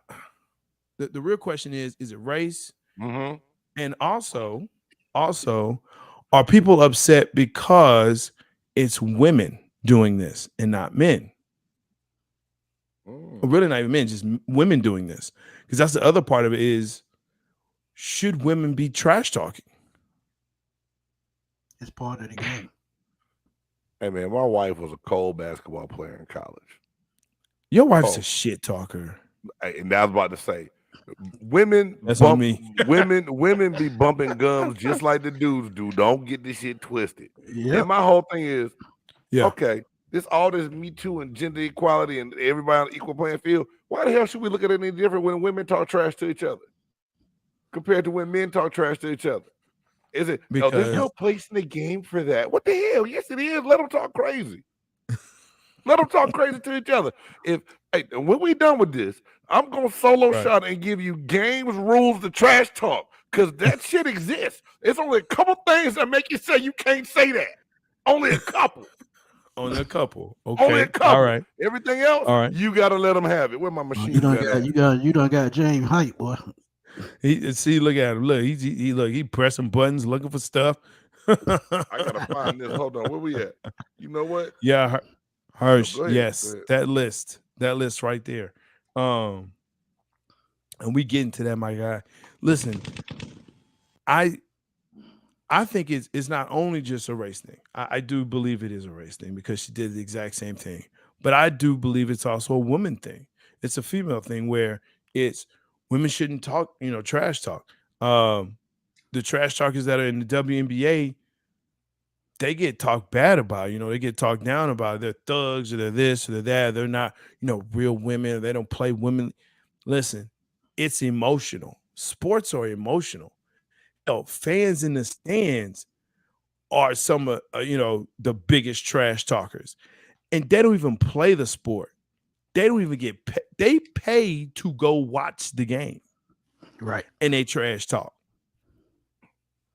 the real question is it race? Mm-hmm. And also, are people upset because it's women doing this and not men? Or really not even men, just women doing this. Because that's the other part of it is, should women be trash talking? It's part of the game. Hey, man, my wife was a cold basketball player in college. Your wife's a shit talker. And I was about to say, women That's on me. women be bumping gums just like the dudes do. Don't get this shit twisted. Yeah. And my whole thing is, Yeah. okay, all this Me Too and gender equality and everybody on the equal playing field. Why the hell should we look at it any different when women talk trash to each other compared to when men talk trash to each other? Is it? Because there's no place in the game for that. What the hell? Yes, it is. Let them talk crazy. Let them talk crazy to each other. When we done with this, I'm gonna solo shot and give you games rules to trash talk because that shit exists. It's only a couple things that make you say you can't say that. Only a couple. Only a couple. Okay. Only a couple. All right. Everything else, all right, you gotta let them have it. Where my machine? You done got James hype, boy. Look at him. Look, he pressing buttons, looking for stuff. I gotta find this. Hold on, where we at? You know what? Yeah, Hirsch. Go ahead, Yes, that list right there. And we get into that, my guy. Listen, I think it's not only just a race thing. I do believe it is a race thing because she did the exact same thing. But I do believe it's also a woman thing. It's a female thing where it's women shouldn't talk, trash talk. The trash talkers that are in the WNBA, they get talked bad about. They get talked down about. They're thugs or they're this or they're that. They're not, real women. They don't play women. Listen, it's emotional. Sports are emotional. Fans in the stands are some of the biggest trash talkers, and they don't even play the sport. They don't even get paid. They pay to go watch the game, right? And they trash talk.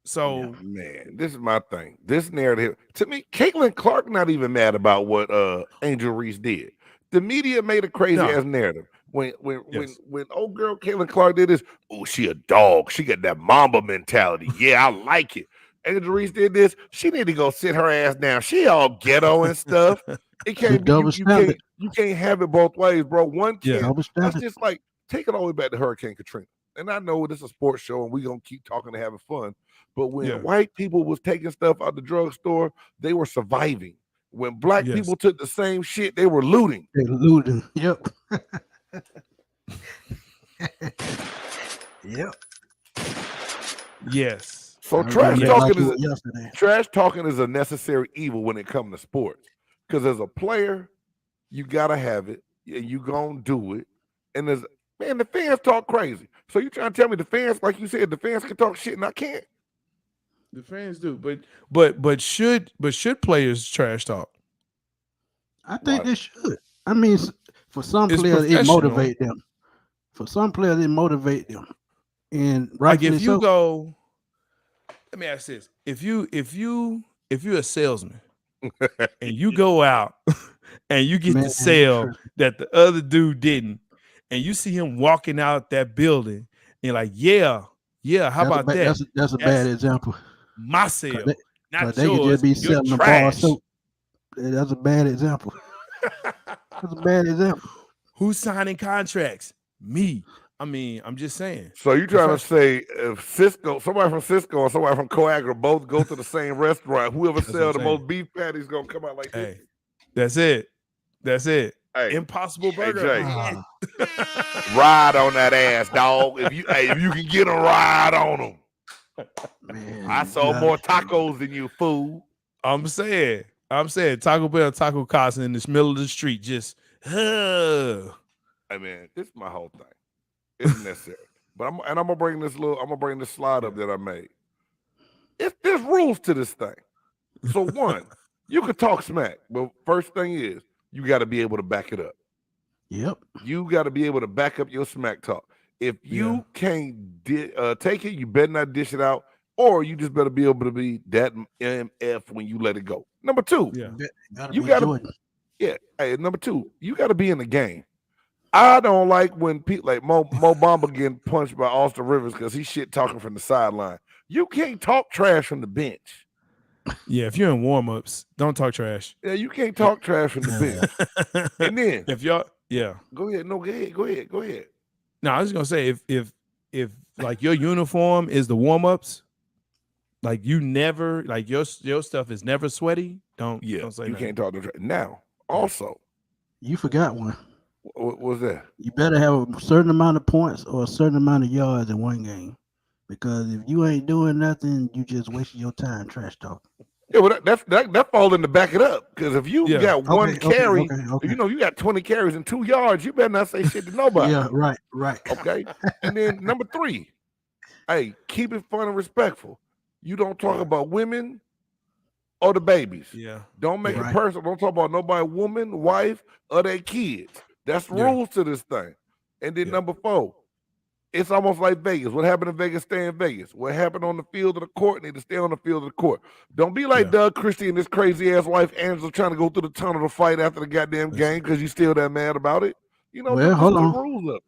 So, man, this is my thing. This narrative to me, Caitlin Clark not even mad about what Angel Reese did. The media made a crazy ass narrative. When old girl Caitlin Clark did this, oh, she a dog. She got that Mamba mentality. Yeah, I like it. Angel Reese did this. She need to go sit her ass down. She all ghetto and stuff. It can't be you can't have it both ways, bro. One can't. That's just like take it all the way back to Hurricane Katrina. And I know this is a sports show and we're gonna keep talking and having fun. But when white people was taking stuff out the drugstore, they were surviving. When black people took the same shit, they were looting. Yep. Yep. Yes. So trash talking is a necessary evil when it comes to sports. Because as a player, you gotta have it, and you gonna do it. And the fans talk crazy. So you trying to tell me the fans, like you said, the fans can talk shit and I can't? The fans do, but should players trash talk? I think they should. I mean, for some players, it motivate them. For some players, it motivate them. And like if you go, let me ask this: if you're a salesman and you go out and you get the sale that the other dude didn't, and you see him walking out that building, and you're like, yeah, how about that? That's a bad example. My sale, not they yours. Could just be selling the bar soap. That's a bad example. That's a bad example. Who's signing contracts? Me. I mean, I'm just saying. So you trying to say if somebody from Cisco and somebody from Coagra both go to the same restaurant, whoever sells the most beef patties gonna come out like this? That's it. Hey, Impossible Burger. Ride on that ass, dog. If you can get a ride on them. Man, I sold more tacos than you, fool. I'm saying. I'm saying Taco Bell, Taco Casa in the middle of the street, just. Hey man, this is my whole thing. It's necessary, but I'm gonna bring this slide up that I made. There's rules to this thing. So one, you can talk smack, but first thing is you got to be able to back it up. Yep. You got to be able to back up your smack talk. If you can't take it, you better not dish it out, or you just better be able to be that MF when you let it go. Number two, you got to, Hey, number two, you got to be in the game. I don't like when people like Mo Bamba getting punched by Austin Rivers because he's shit talking from the sideline. You can't talk trash from the bench. Yeah, if you're in warm-ups, don't talk trash. Yeah, you can't talk trash from the bench. And then if y'all, go ahead. No, go ahead. No, I was gonna say if like your uniform is the warm-ups, like you never like your stuff is never sweaty. Don't say you nothing. Can't talk trash. Now, also, you forgot one. What was that? You better have a certain amount of points or a certain amount of yards in one game. Because if you ain't doing nothing, you just wasting your time trash talking. Yeah, well, that falls in to back it up. Because if you got one carry, you got 20 carries and 2 yards, you better not say shit to nobody. Yeah, right. Okay. And then number 3, hey, keep it fun and respectful. You don't talk about women or the babies. Yeah. Don't make it personal. Don't talk about nobody, woman, wife, or their kids. That's the rules to this thing. And then number 4, it's almost like Vegas. What happened in Vegas, stay in Vegas. What happened on the field of the court, need to stay on the field of the court. Don't be like Doug Christie and his crazy-ass wife, Angela, trying to go through the tunnel to fight after the goddamn game because you still that mad about it. You know, well, hold on. The rules of it.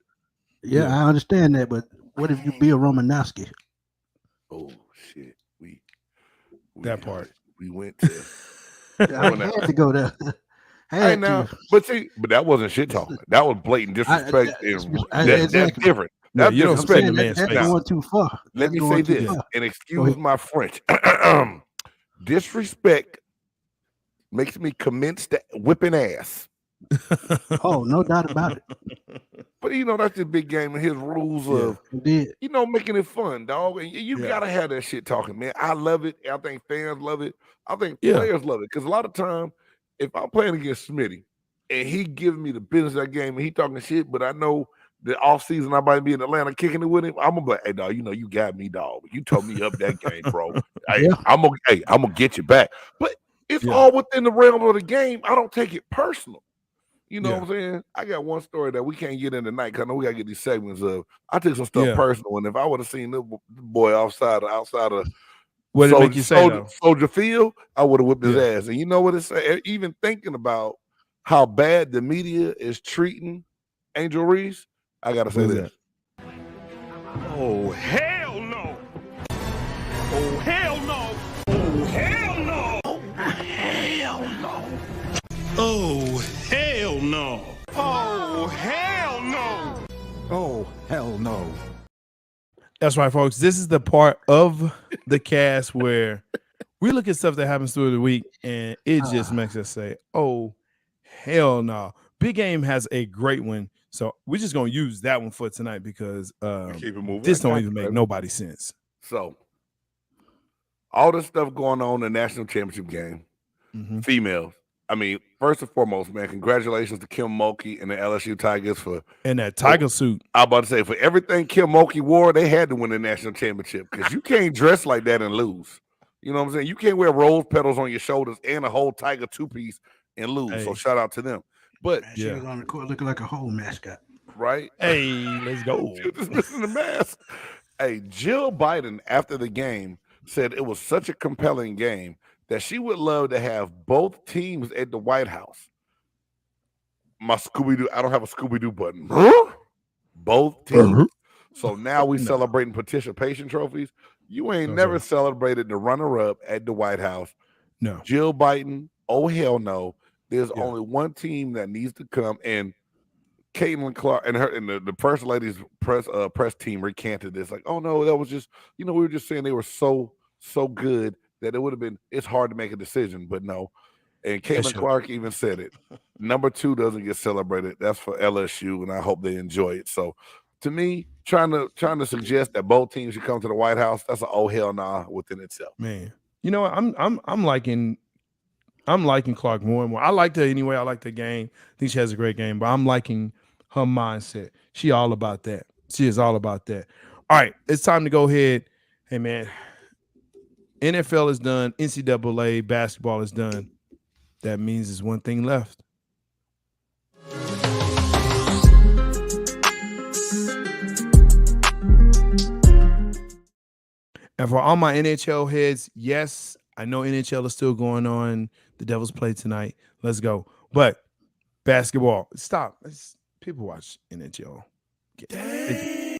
Yeah, I understand that, but what if you be a Romanowski? Oh, shit. We that part. We went to... I had to go there. But that wasn't shit talking. That was blatant disrespect. That's different. That's you don't respect the man's face. That's going too far. Let me say this, and excuse my French. Disrespect makes me commence to whipping ass. Oh, no doubt about it. But that's the big game and his rules of making it fun, dog. And you gotta have that shit talking, man. I love it. I think fans love it. I think players love it because a lot of time, if I'm playing against Smitty and he giving me the business of that game and he talking shit, but I know the off season I might be in Atlanta kicking it with him, I'm gonna be like, hey dog, you got me, dog. You told me up that game, bro. I'm gonna get you back. But it's all within the realm of the game. I don't take it personal. You know what I'm saying? I got one story that we can't get in tonight because I know we gotta get these segments of. I took some stuff personal, and if I would have seen the boy outside of what did it make you say? Soldier Field, I would have whipped his ass. And you know what it's saying? Even thinking about how bad the media is treating Angel Reese, I gotta say this. Oh hell no! Oh hell no! Oh hell no! Oh hell no! Oh hell no! Oh hell no! Oh hell no! That's right, folks. This is the part of the cast where we look at stuff that happens through the week, and it just makes us say, "Oh hell no!" Big Game has a great one. So we're just gonna use that one for tonight because this don't even make nobody sense. So all this stuff going on in the national championship game, females. I mean, first and foremost, man, congratulations to Kim Mulkey and the LSU Tigers for that tiger suit. I was about to say for everything Kim Mulkey wore, they had to win the national championship because you can't dress like that and lose. You know what I'm saying? You can't wear rose petals on your shoulders and a whole tiger 2-piece and lose. Hey. So shout out to them. But she was on the court looking like a whole mascot. Right? Hey, let's go. She was just missing the mask. Hey, Jill Biden, after the game, said it was such a compelling game that she would love to have both teams at the White House. My Scooby-Doo, I don't have a Scooby-Doo button. Both teams. So now we celebrating participation trophies. You ain't never celebrated the runner-up at the White House. No. Jill Biden, oh hell no. There's only one team that needs to come, and Caitlin Clark and the first lady's press team recanted this. Like, oh no, that was just, we were just saying they were so good that it would have been. It's hard to make a decision, but no. And Caitlin Clark even said it. Number 2 doesn't get celebrated. That's for LSU, and I hope they enjoy it. So, to me, trying to suggest that both teams should come to the White House, that's an oh hell nah within itself. Man, you know what? I'm liking I'm liking Clark more and more. I liked her anyway. I like the game. I think she has a great game, but I'm liking her mindset. She all about that. She is all about that. All right, it's time to go ahead. Hey, man, NFL is done. NCAA basketball is done. That means there's one thing left. And for all my NHL heads, yes, I know NHL is still going on. The Devils play tonight. Let's go. But basketball, stop. People watch NHL. They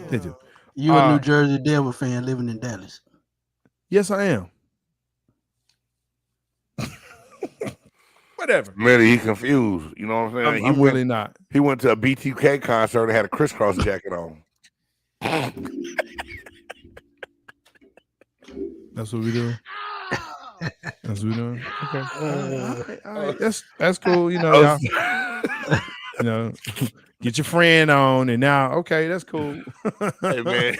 do. You a New Jersey Devil fan living in Dallas? Yes, I am. Whatever. Really, he confused. You know what I'm saying? I'm really not. He went to a BTK concert and had a crisscross jacket on. That's what we do. That's what we doing. Okay. All right. That's cool. You know, y'all, get your friend on, and now, okay, that's cool. Hey, man.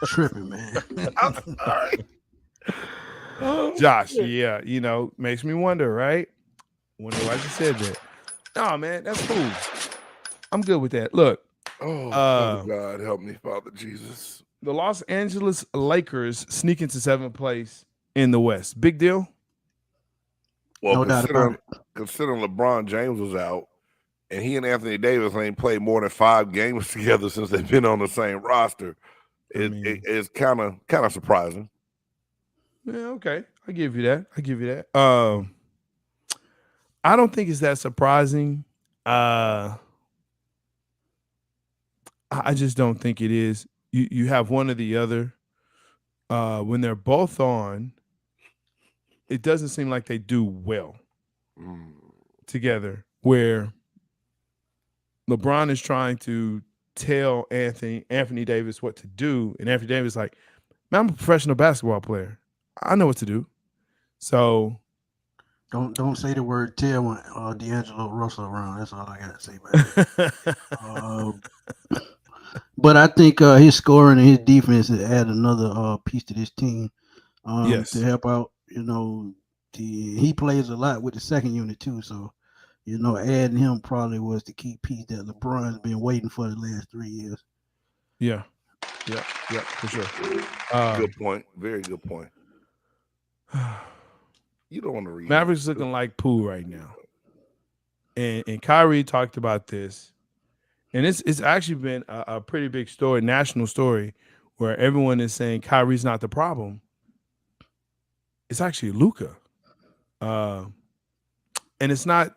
Tripping, man. All right. Josh, yeah, makes me wonder, right? Wonder why you said that. No, man, that's cool. I'm good with that. Look. Oh, God, help me, Father Jesus. The Los Angeles Lakers sneak into 7th place in the West. Big deal? Well, considering LeBron James was out, and he and Anthony Davis ain't played more than 5 games together since they've been on the same roster, it's kind of surprising. Yeah, okay. I give you that. I don't think it's that surprising. I just don't think it is. You have one or the other. When they're both on, it doesn't seem like they do well together. Where LeBron is trying to tell Anthony Davis what to do, and Anthony Davis is like, man, I'm a professional basketball player. I know what to do. So don't say the word tell when D'Angelo Russell around. That's all I got to say about it. But I think his scoring and his defense has added another piece to this team to help out. He plays a lot with the second unit too. So, adding him probably was the key piece that LeBron's been waiting for the last 3 years. Yeah, for sure. Good point. Very good point. You don't want to read. Mavericks looking like poo right now. And Kyrie talked about this. And it's actually been a pretty big story, national story, where everyone is saying Kyrie's not the problem. It's actually Luka. And it's not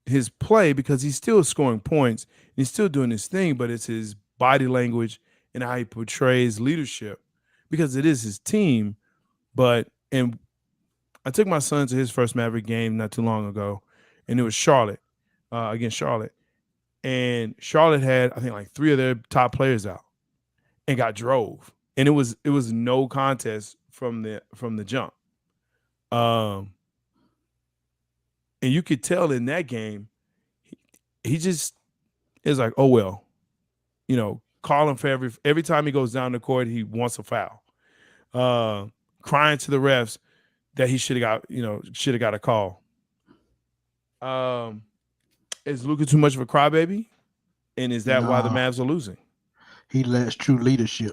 his play because he's still scoring points. He's still doing his thing, but it's his body language and how he portrays leadership because it is his team. And I took my son to his first Maverick game not too long ago, and it was Charlotte, against Charlotte. And Charlotte had, I think, like 3 of their top players out and got drove. And it was no contest from the jump. And you could tell in that game, he just is like, oh, well, calling for every time he goes down the court, he wants a foul. Crying to the refs that he should have got a call. Is Luka too much of a crybaby? And is that why the Mavs are losing? He lacks true leadership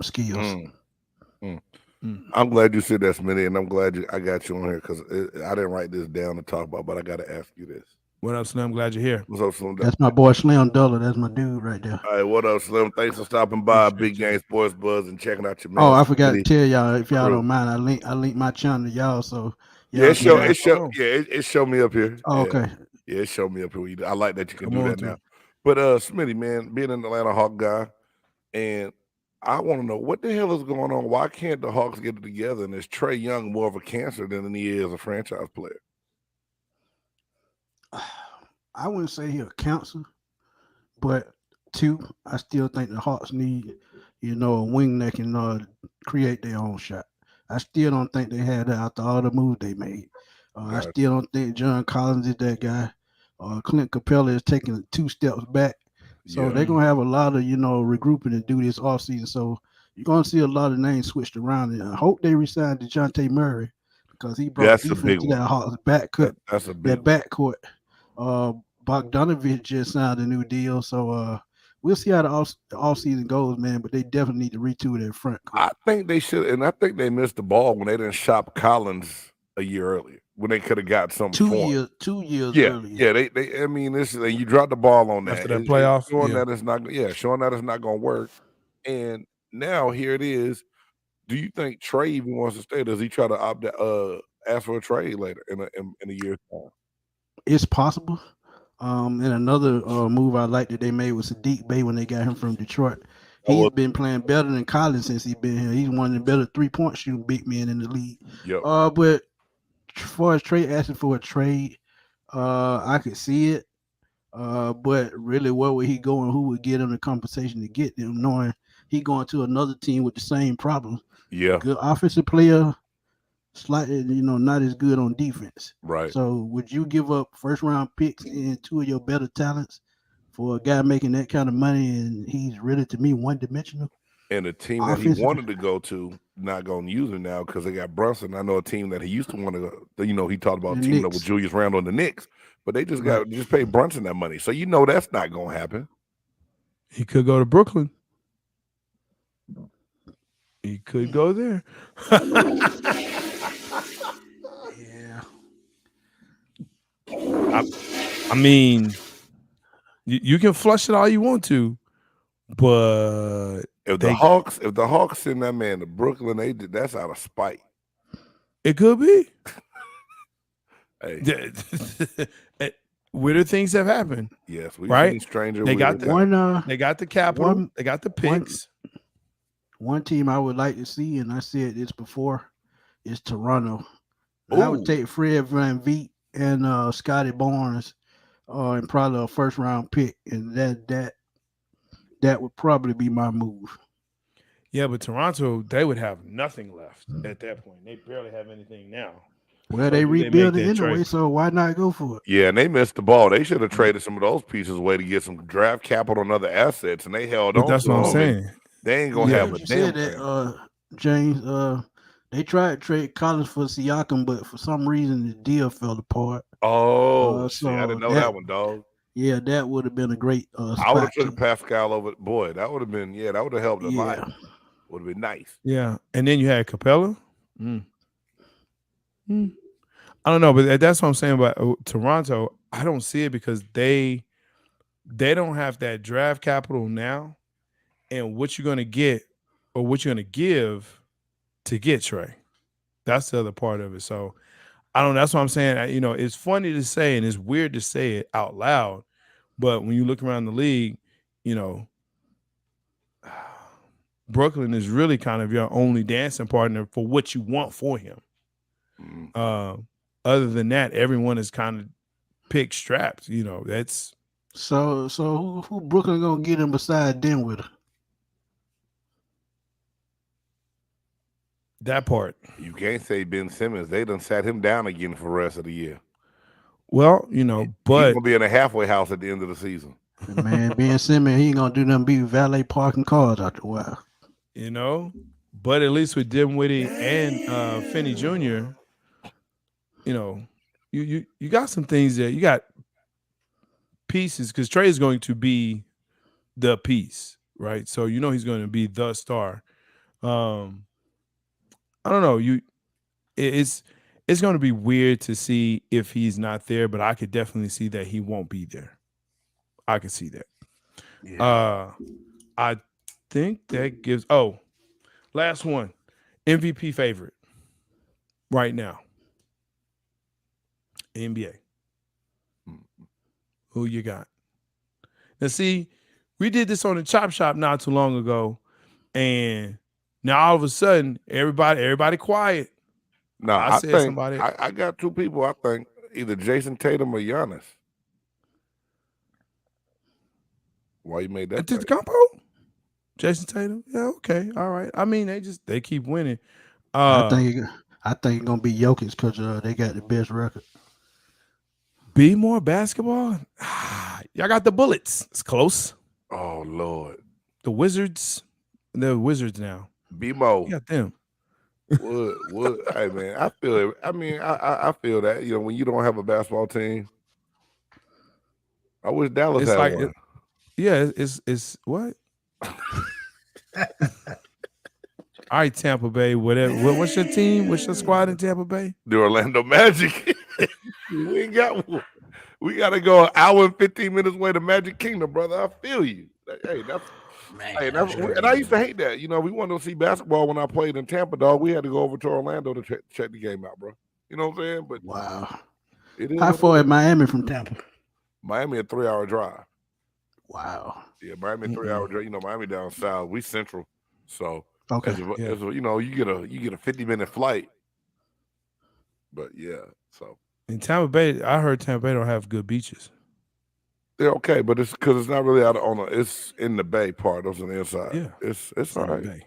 skills. I'm glad you said that, Smitty, and I'm glad I got you on here because I didn't write this down to talk about, but I got to ask you this. What up, Slim? I'm glad you're here. What's up, Slim? That's my boy Slim Dollar. That's my dude right there. All right, what up, Slim? Thanks for stopping by Big Game Sports Buzz and checking out your man. Oh, I forgot to tell y'all, if y'all don't mind, I link my channel to y'all. So it showed me up here. Oh, okay. Yeah, it showed me up here. I like that you can do that now. But Smitty, man, being an Atlanta Hawk guy, and I want to know what the hell is going on. Why can't the Hawks get it together? And is Trae Young more of a cancer than he is a franchise player? I wouldn't say he's a cancer, but 2, I still think the Hawks need, a wing that can create their own shot. I still don't think they had that after all the moves they made. I still don't think John Collins is that guy. Clint Capella is taking 2 steps back. So they're going to have a lot of, regrouping to do this offseason. So, you're gonna see a lot of names switched around. And I hope they resign DeJounte Murray because he brought That's a defense big to one. that Hawks backcourt. That's a big That backcourt. Bogdanovich just signed a new deal, so we'll see how the off season goes, man. But they definitely need to retool their front court. I think they should, and I think they missed the ball when they didn't shop Collins a year earlier when they could have got something. 2 years Yeah, earlier. yeah. They. I mean, this and you dropped the ball on that. After that playoff, showing that it's not. Yeah, showing that it's not going to work. And now here it is. Do you think Trey even wants to stay? Does he try to ask for a trade later in a year's time? It's possible. And another move I like that they made was Sadiq Bey when they got him from Detroit. He's been playing better than Collins since he's been here. He's one of the better 3-point shooting big men in the league. Yep. But as far as Trey asking for a trade, I could see it. But really, where would he go and who would get him the compensation to get them, knowing he going to another team with the same problems? Yeah. Good offensive player, slightly, not as good on defense. Right. So would you give up first round picks and 2 of your better talents for a guy making that kind of money and he's really, to me, one-dimensional? And a team that he wanted to go to, not going to use him now because they got Brunson. I know a team that he used to want to go, he talked about teaming up with Julius Randle and the Knicks, but they just just paid Brunson that money. So that's not going to happen. He could go to Brooklyn. He could go there. Yeah. I mean, you can flush it all you want to, but if the Hawks send that man to Brooklyn, that's out of spite. It could be. Hey. Weirder things have happened. Yes, we've seen stranger. They got they got the capital. They got the picks. One team I would like to see, and I said this before, is Toronto. I would take Fred VanVleet and Scotty Barnes, and probably a first round pick, and that would probably be my move. Yeah, but Toronto, they would have nothing left at that point. They barely have anything now. Well, they rebuilding anyway, so why not go for it? Yeah, and they missed the ball. They should have traded some of those pieces away to get some draft capital and other assets, and they held on. That's what I'm saying. They ain't gonna have a damn said that, James. They tried to trade Collins for Siakam, but for some reason the deal fell apart. Oh, so I didn't know that one, dog. Yeah, that would have been a great. I would have took Pascal over. Boy, that would have been. Yeah, that would have helped a lot. Would have been nice. Yeah, and then you had Capella. I don't know, but that's what I'm saying about Toronto. I don't see it because they don't have that draft capital now, and what you're gonna get or what you're gonna give to get Trey. That's the other part of it. So I don't know. That's what I'm saying. You know, it's funny to say and it's weird to say it out loud, but when you look around the league, you know, Brooklyn is really kind of your only dancing partner for what you want for him. Other than that, everyone is kind of pick straps. You know, that's so who Brooklyn gonna get him beside Dinwiddie? That part. You can't say Ben Simmons. They done sat him down again for the rest of the year. Well, you know, but he's gonna be in a halfway house at the end of the season. Man, Ben Simmons, he ain't gonna do nothing but valet parking cars after a while. You know, but at least with Dinwiddie and Finney Jr., you know, you got some things there. You got pieces because Trey is going to be the piece, right? So you know he's going to be the star. I don't know. It's going to be weird to see if he's not there, but I could definitely see that he won't be there. I could see that. Yeah. I think that gives. Oh, last one, MVP favorite right now. NBA. Who you got? Now, see, we did this on the Chop Shop not too long ago, and now all of a sudden, everybody quiet. No, I think somebody. I got two people. I think either Jason Tatum or Giannis. Why you made that? The compo? Jason Tatum? Yeah, okay, all right. I mean, they keep winning. I think it's gonna be Jokic because they got the best record. Be more basketball. Y'all got the Bullets. It's close. Oh Lord, the Wizards. They're Wizards now. BMO. You got them. Would hey man, I feel it. I mean, I feel that, you know, when you don't have a basketball team. I wish Dallas It's had like one. it's what? All right, Tampa Bay, whatever. What's your team? What's your squad in Tampa Bay? The Orlando Magic. We ain't got one. We got to go an hour and 15 minutes away to Magic Kingdom, brother. I feel you. Hey, and I used to hate that. You know, we wanted to see basketball when I played in Tampa, dog. We had to go over to Orlando to check the game out, bro. You know what I'm saying? But wow. It is How far is Miami from Tampa? Miami a 3-hour drive. Wow. Yeah, Miami 3-hour drive. You know, Miami down south. We central. So okay, you know, you get a 50-minute flight. But yeah, so in Tampa Bay, I heard Tampa Bay don't have good beaches. They're okay, but it's because it's not really out on it's in the bay part. It's on the inside. Yeah, it's all right.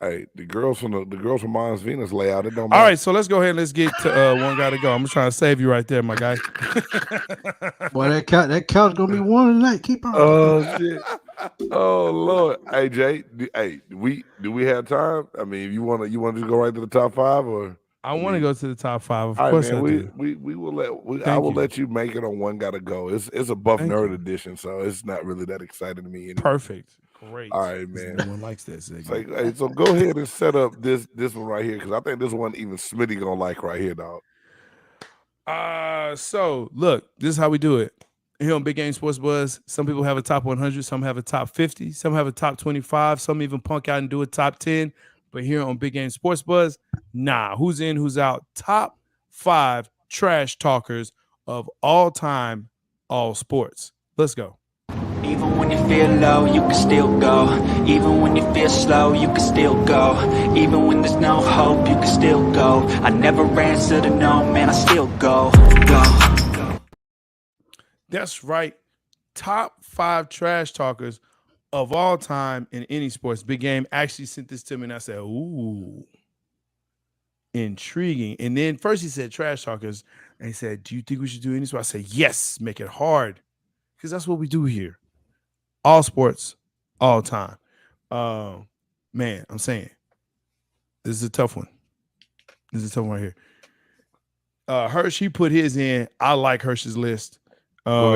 Hey, the girls from Mons Venus lay out. It don't matter. All right, so let's go ahead and let's get to one guy to go. I'm trying to save you right there, my guy. Boy, that couch gonna be warm tonight. Keep on. Oh shit. Oh Lord. Hey Jay, do we have time? I mean, if you want to go right to the top 5 or I want to go to the top 5. Of all course, right, man, I do. we will I will let you make it on One Gotta Go. It's a Buff Nerd edition, so it's not really that exciting to me anyway. Perfect. Great. All right, man. No one likes that segment. So go ahead and set up this one right here, because I think this one even Smitty gonna like right here, dog. So look, this is how we do it. Here on Big Game Sports Buzz, some people have a top 100, some have a top 50, some have a top 25, some even punk out and do a top 10. But here on Big Game Sports Buzz, nah, who's in, who's out? Top 5 trash talkers of all time, all sports. Let's go. Even when you feel low, you can still go. Even when you feel slow, you can still go. Even when there's no hope, you can still go. I never answer to no, man, I still go. That's right. Top 5 trash talkers of all time in any sports. Big Game actually sent this to me and I said, ooh, intriguing. And then first he said trash talkers. And he said, do you think we should do any sport? I said, yes, make it hard. Because that's what we do here. All sports, all time. Man, I'm saying, this is a tough one. This is a tough one right here. Hirsch, he put his in. I like Hirsch's list. Go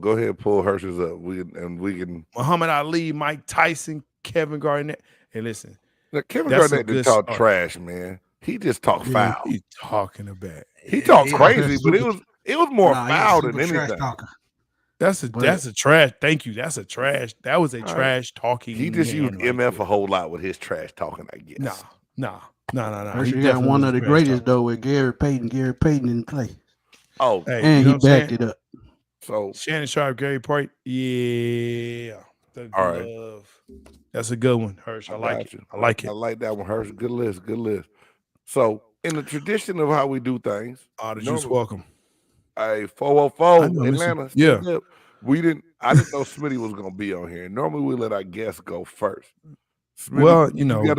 ahead, pull Hirsch's up. We can Muhammad Ali, Mike Tyson, Kevin Garnett. Hey, listen. Now, Kevin Garnett didn't talk trash, man. He just talked foul. He's talking about. He talked crazy, but it was more foul than anything. That's a trash. Thank you. That's a trash. That was a trash talking. He just used MF a whole lot with his trash talking, I guess. No. He got one of the greatest though with Gary Payton. Gary Payton didn't play. Oh, hey, and he backed it up. So Shannon Sharp, Gary Payton. Yeah. All right. That's a good one, Hirsch. I like it. I like it. I like that one, Hirsch. Good list. So in the tradition of how we do things, the juice welcome. Hey, 404 Atlanta. Yeah. I didn't know Smitty was gonna be on here. Normally we let our guests go first. Smitty, well, you know, you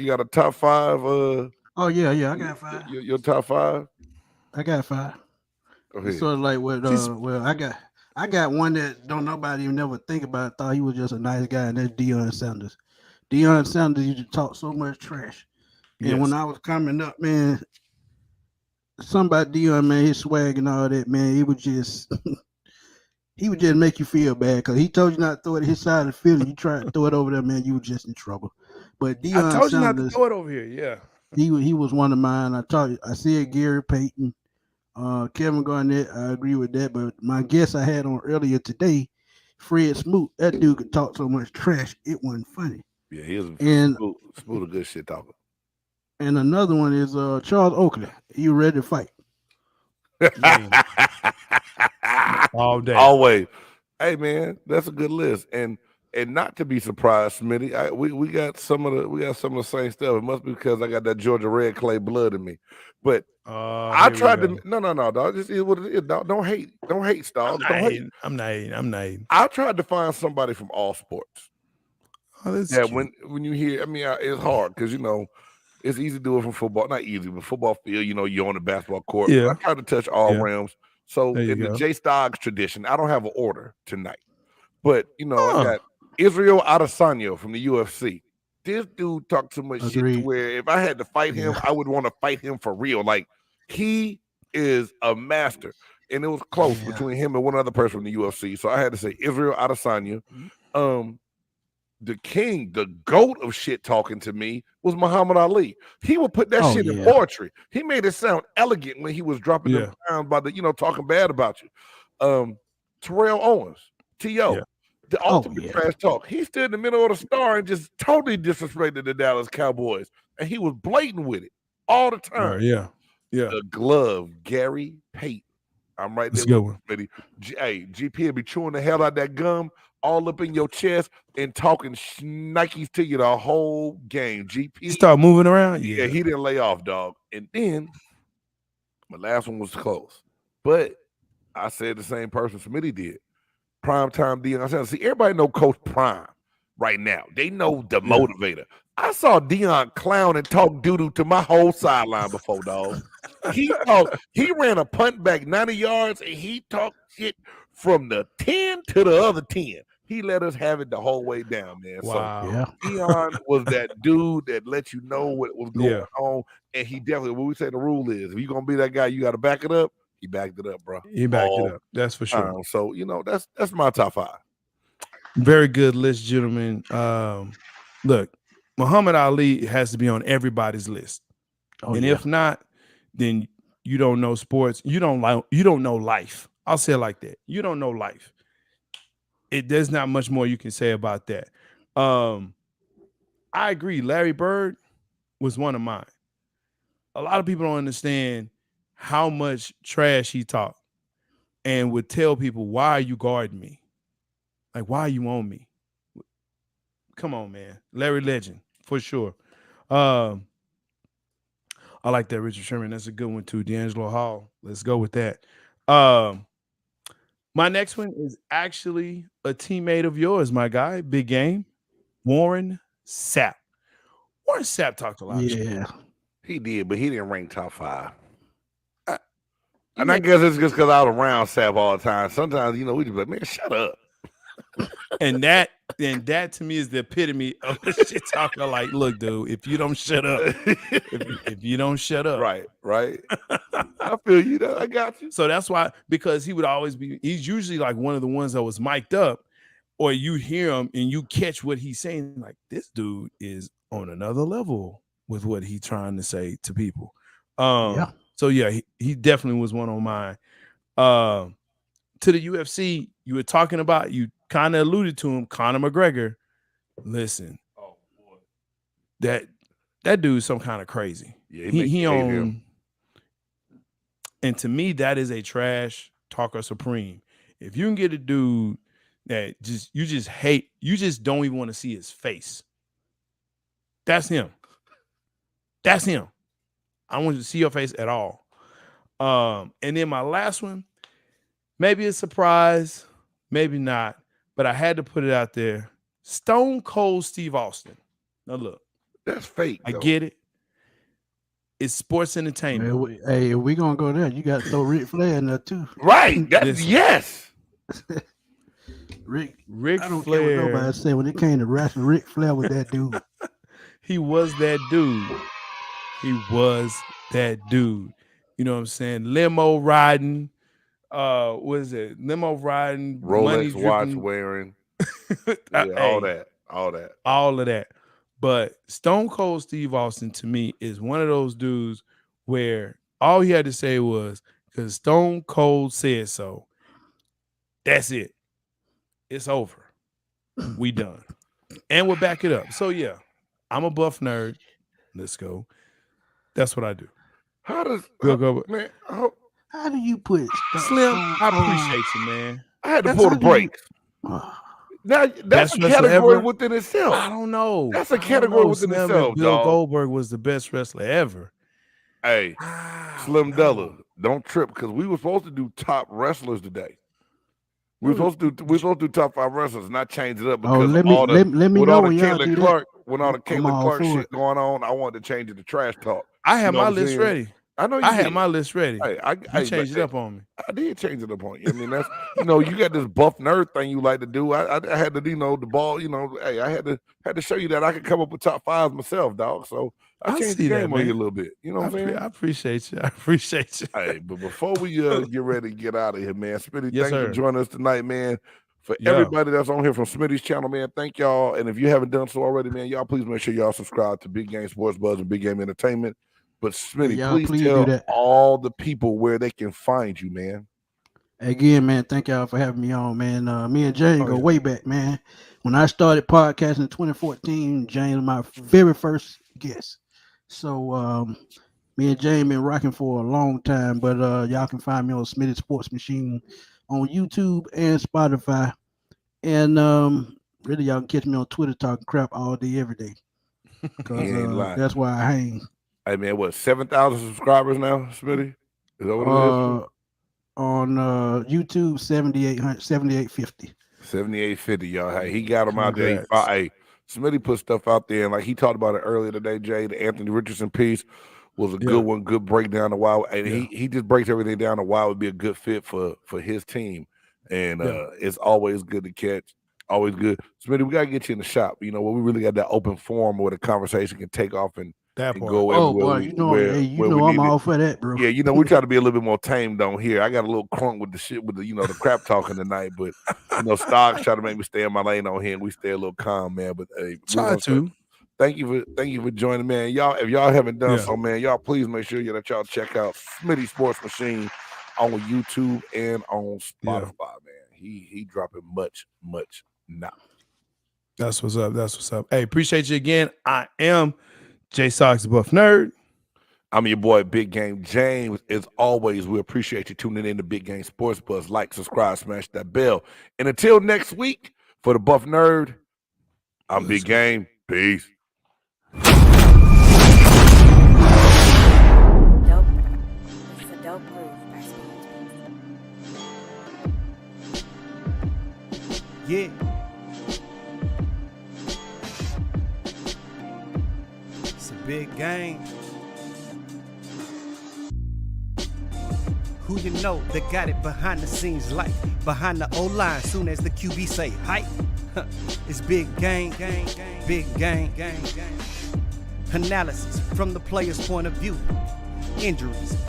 got a top 5. Oh yeah, I got 5. Your top 5. I got 5. Go ahead. Sort of like what? Well, I got one that don't nobody even never think about. Thought he was just a nice guy, and that's Deion Sanders. Deion Sanders used to talk so much trash, and when I was coming up, man, something about Deion, man, his swag and all that, man, he would just make you feel bad because he told you not to throw it his side of the field. And you try to throw it over there, man, you were just in trouble. But Deion I told Sanders, you not to throw it over here. Yeah, he was one of mine. I said Gary Payton. Kevin Garnett, I agree with that. But my guest I had on earlier today, Fred Smoot, that dude could talk so much trash, it wasn't funny. Yeah, he was Smoot a good shit talker. And another one is Charles Oakley. You ready to fight? All day. Always. Hey man, that's a good list. And not to be surprised, Smitty, we got some of the same stuff. It must be because I got that Georgia Red Clay blood in me. But I tried to no, dog. This is what it is, dog. Don't hate, dog. I'm not hating. I tried to find somebody from all sports. Oh, that's when you hear, I mean, it's hard because it's easy to do it from football. Not easy, but football field. You're on the basketball court. Yeah. I try to touch all realms. So in the Jay Stoggs tradition, I don't have an order tonight, but I got Israel Adesanya from the UFC. This dude talked so much shit to Agreed. where if I had to fight him, I would want to fight him for real. Like, he is a master. And it was close between him and one other person from the UFC. So I had to say Israel Adesanya. The king, the goat of shit talking to me was Muhammad Ali. He would put that shit in poetry. He made it sound elegant when he was dropping them pounds by the, talking bad about you. Terrell Owens, T.O., the ultimate trash talk. He stood in the middle of the star and just totally disrespected the Dallas Cowboys. And he was blatant with it all the time. Yeah. The glove, Gary Payton. I'm right there with him. Hey, GP will be chewing the hell out that gum all up in your chest and talking Nikes to you the whole game. GP start moving around. Yeah, he didn't lay off, dog. And then my last one was close, but I said the same person Smitty did. Primetime Deion Sanders. See, everybody know Coach Prime right now. They know the motivator. I saw Deion clown and talk doo-doo to my whole sideline before, dog. He ran a punt back 90 yards and he talked shit from the 10 to the other 10. He let us have it the whole way down, man. Wow. So Deion was that dude that let you know what was going on. And he definitely, what we say the rule is, if you're going to be that guy, you got to back it up. He backed it up, bro. He backed it up. That's for sure. So, that's my top 5. Very good list, gentlemen. Look, Muhammad Ali has to be on everybody's list. If not, then you don't know sports. You don't know life. I'll say it like that. You don't know life. There's not much more you can say about that. I agree. Larry Bird was one of mine. A lot of people don't understand how much trash he talked and would tell people, why are you guarding me? Like, why are you on me? Come on, man. Larry Legend, for sure. I like that, Richard Sherman. That's a good one, too. D'Angelo Hall. Let's go with that. My next one is actually a teammate of yours, my guy. Big game. Warren Sapp. Warren Sapp talked a lot of shit. He did, but he didn't rank top 5. And I guess it's just because I was around Sapp all the time. Sometimes, we just be like, man, shut up. And that to me is the epitome of the shit talker. Like, look, dude, if you don't shut up, if you don't shut up, right. I feel you. I got you. So that's why, because he would always be. He's usually like one of the ones that was mic'd up, or you hear him and you catch what he's saying. Like, this dude is on another level with what he's trying to say to people. So yeah, he definitely was one on mine. To the UFC, you were talking about, you kind of alluded to him, Conor McGregor. Listen, that dude's some kind of crazy. Yeah, he on, and to me, that is a trash talker supreme. If you can get a dude that you just hate, you just don't even want to see his face. That's him. That's him. I don't want you to see your face at all. And then my last one, maybe a surprise, maybe not, but I had to put it out there. Stone Cold Steve Austin. Now look, that's fake. I get it. It's sports entertainment. Hey, if we gonna go there, you got to throw Ric Flair in there too. Right. Yes. Ric Flair. I don't care what nobody say. When it came to wrestling, Ric Flair was that dude. He was that dude. He was that dude. You know what I'm saying? Limo riding. What is it? Limo riding. Rolex watch wearing. Yeah, all of that. But Stone Cold Steve Austin, to me, is one of those dudes where all he had to say was, because Stone Cold said so. That's it. It's over. We done. And we'll back it up. So yeah, I'm a buff nerd. Let's go. That's what I do. How do you put Slim? I appreciate you, man. I had to pull the brakes. Now that's a category within itself. I don't know. That's a category within itself. Bill Goldberg was the best wrestler ever. Hey, Slim Della, don't trip, because we were supposed to do top wrestlers today. We were supposed to do top 5 wrestlers, not change it up because let me know when y'all do Caitlin that. Clark, when all the Caitlin Clark shit going on, I wanted to change it to trash talk. I have my list ready. I know you I had did. my list ready. Hey, You changed it up on me. I did change it up on you. I mean, that's you got this buff nerd thing you like to do. I had to, the ball. Hey, I had to show you that I could come up with top fives myself, dog. So I changed the game on you a little bit. You know what I'm saying? I appreciate you. I appreciate you. Hey, but before we get ready to get out of here, man, Smitty, Yes, thanks for sir. joining us tonight, man. For everybody that's on here from Smitty's channel, man, thank y'all. And if you haven't done so already, man, y'all please make sure y'all subscribe to Big Game Sports Buzz and Big Game Entertainment. But Smitty, please tell all the people where they can find you, man. Again, man, thank y'all for having me on, man. Me and Jane go way back, man. When I started podcasting in 2014, Jane was my very first guest. So me and Jane been rocking for a long time, but y'all can find me on Smitty Sports Machine on YouTube and Spotify. And really, y'all can catch me on Twitter talking crap all day, every day. Because that's why I hang. Hey, man, what, 7,000 subscribers now, Smitty? Is that what it is? On YouTube, 7850. 7850, y'all. Hey, he got them out there. Hey, Smitty put stuff out there, and like he talked about it earlier today, Jay. The Anthony Richardson piece was a good one, good breakdown of why. And he just breaks everything down of why it would be a good fit for his team. And it's always good to catch. Always good. Smitty, we got to get you in the shop, where we really got that open forum where the conversation can take off and go everywhere. I'm all for that, bro. Yeah, we try to be a little bit more tamed on here. I got a little crunk with the shit with the the crap talking tonight, but Stocks try to make me stay in my lane on here, and we stay a little calm, man. But hey, try to. Thank you for joining, man. Y'all, if y'all haven't done so, man, y'all please make sure that y'all check out Smitty Sports Machine on YouTube and on Spotify, man. He dropping much now. That's what's up. Hey, appreciate you again. I am Jay Sox, the Buff Nerd. I'm your boy, Big Game James. As always, we appreciate you tuning in to Big Game Sports Buzz. Like, subscribe, smash that bell. And until next week, for the Buff Nerd, I'm Big Game. Peace. Dope. It's a dope groove by Yeah. It's a big game. Who you know that got it behind the scenes, like behind the O-line, soon as the QB say hype. It's big game, big game. Analysis from the player's point of view. Injuries,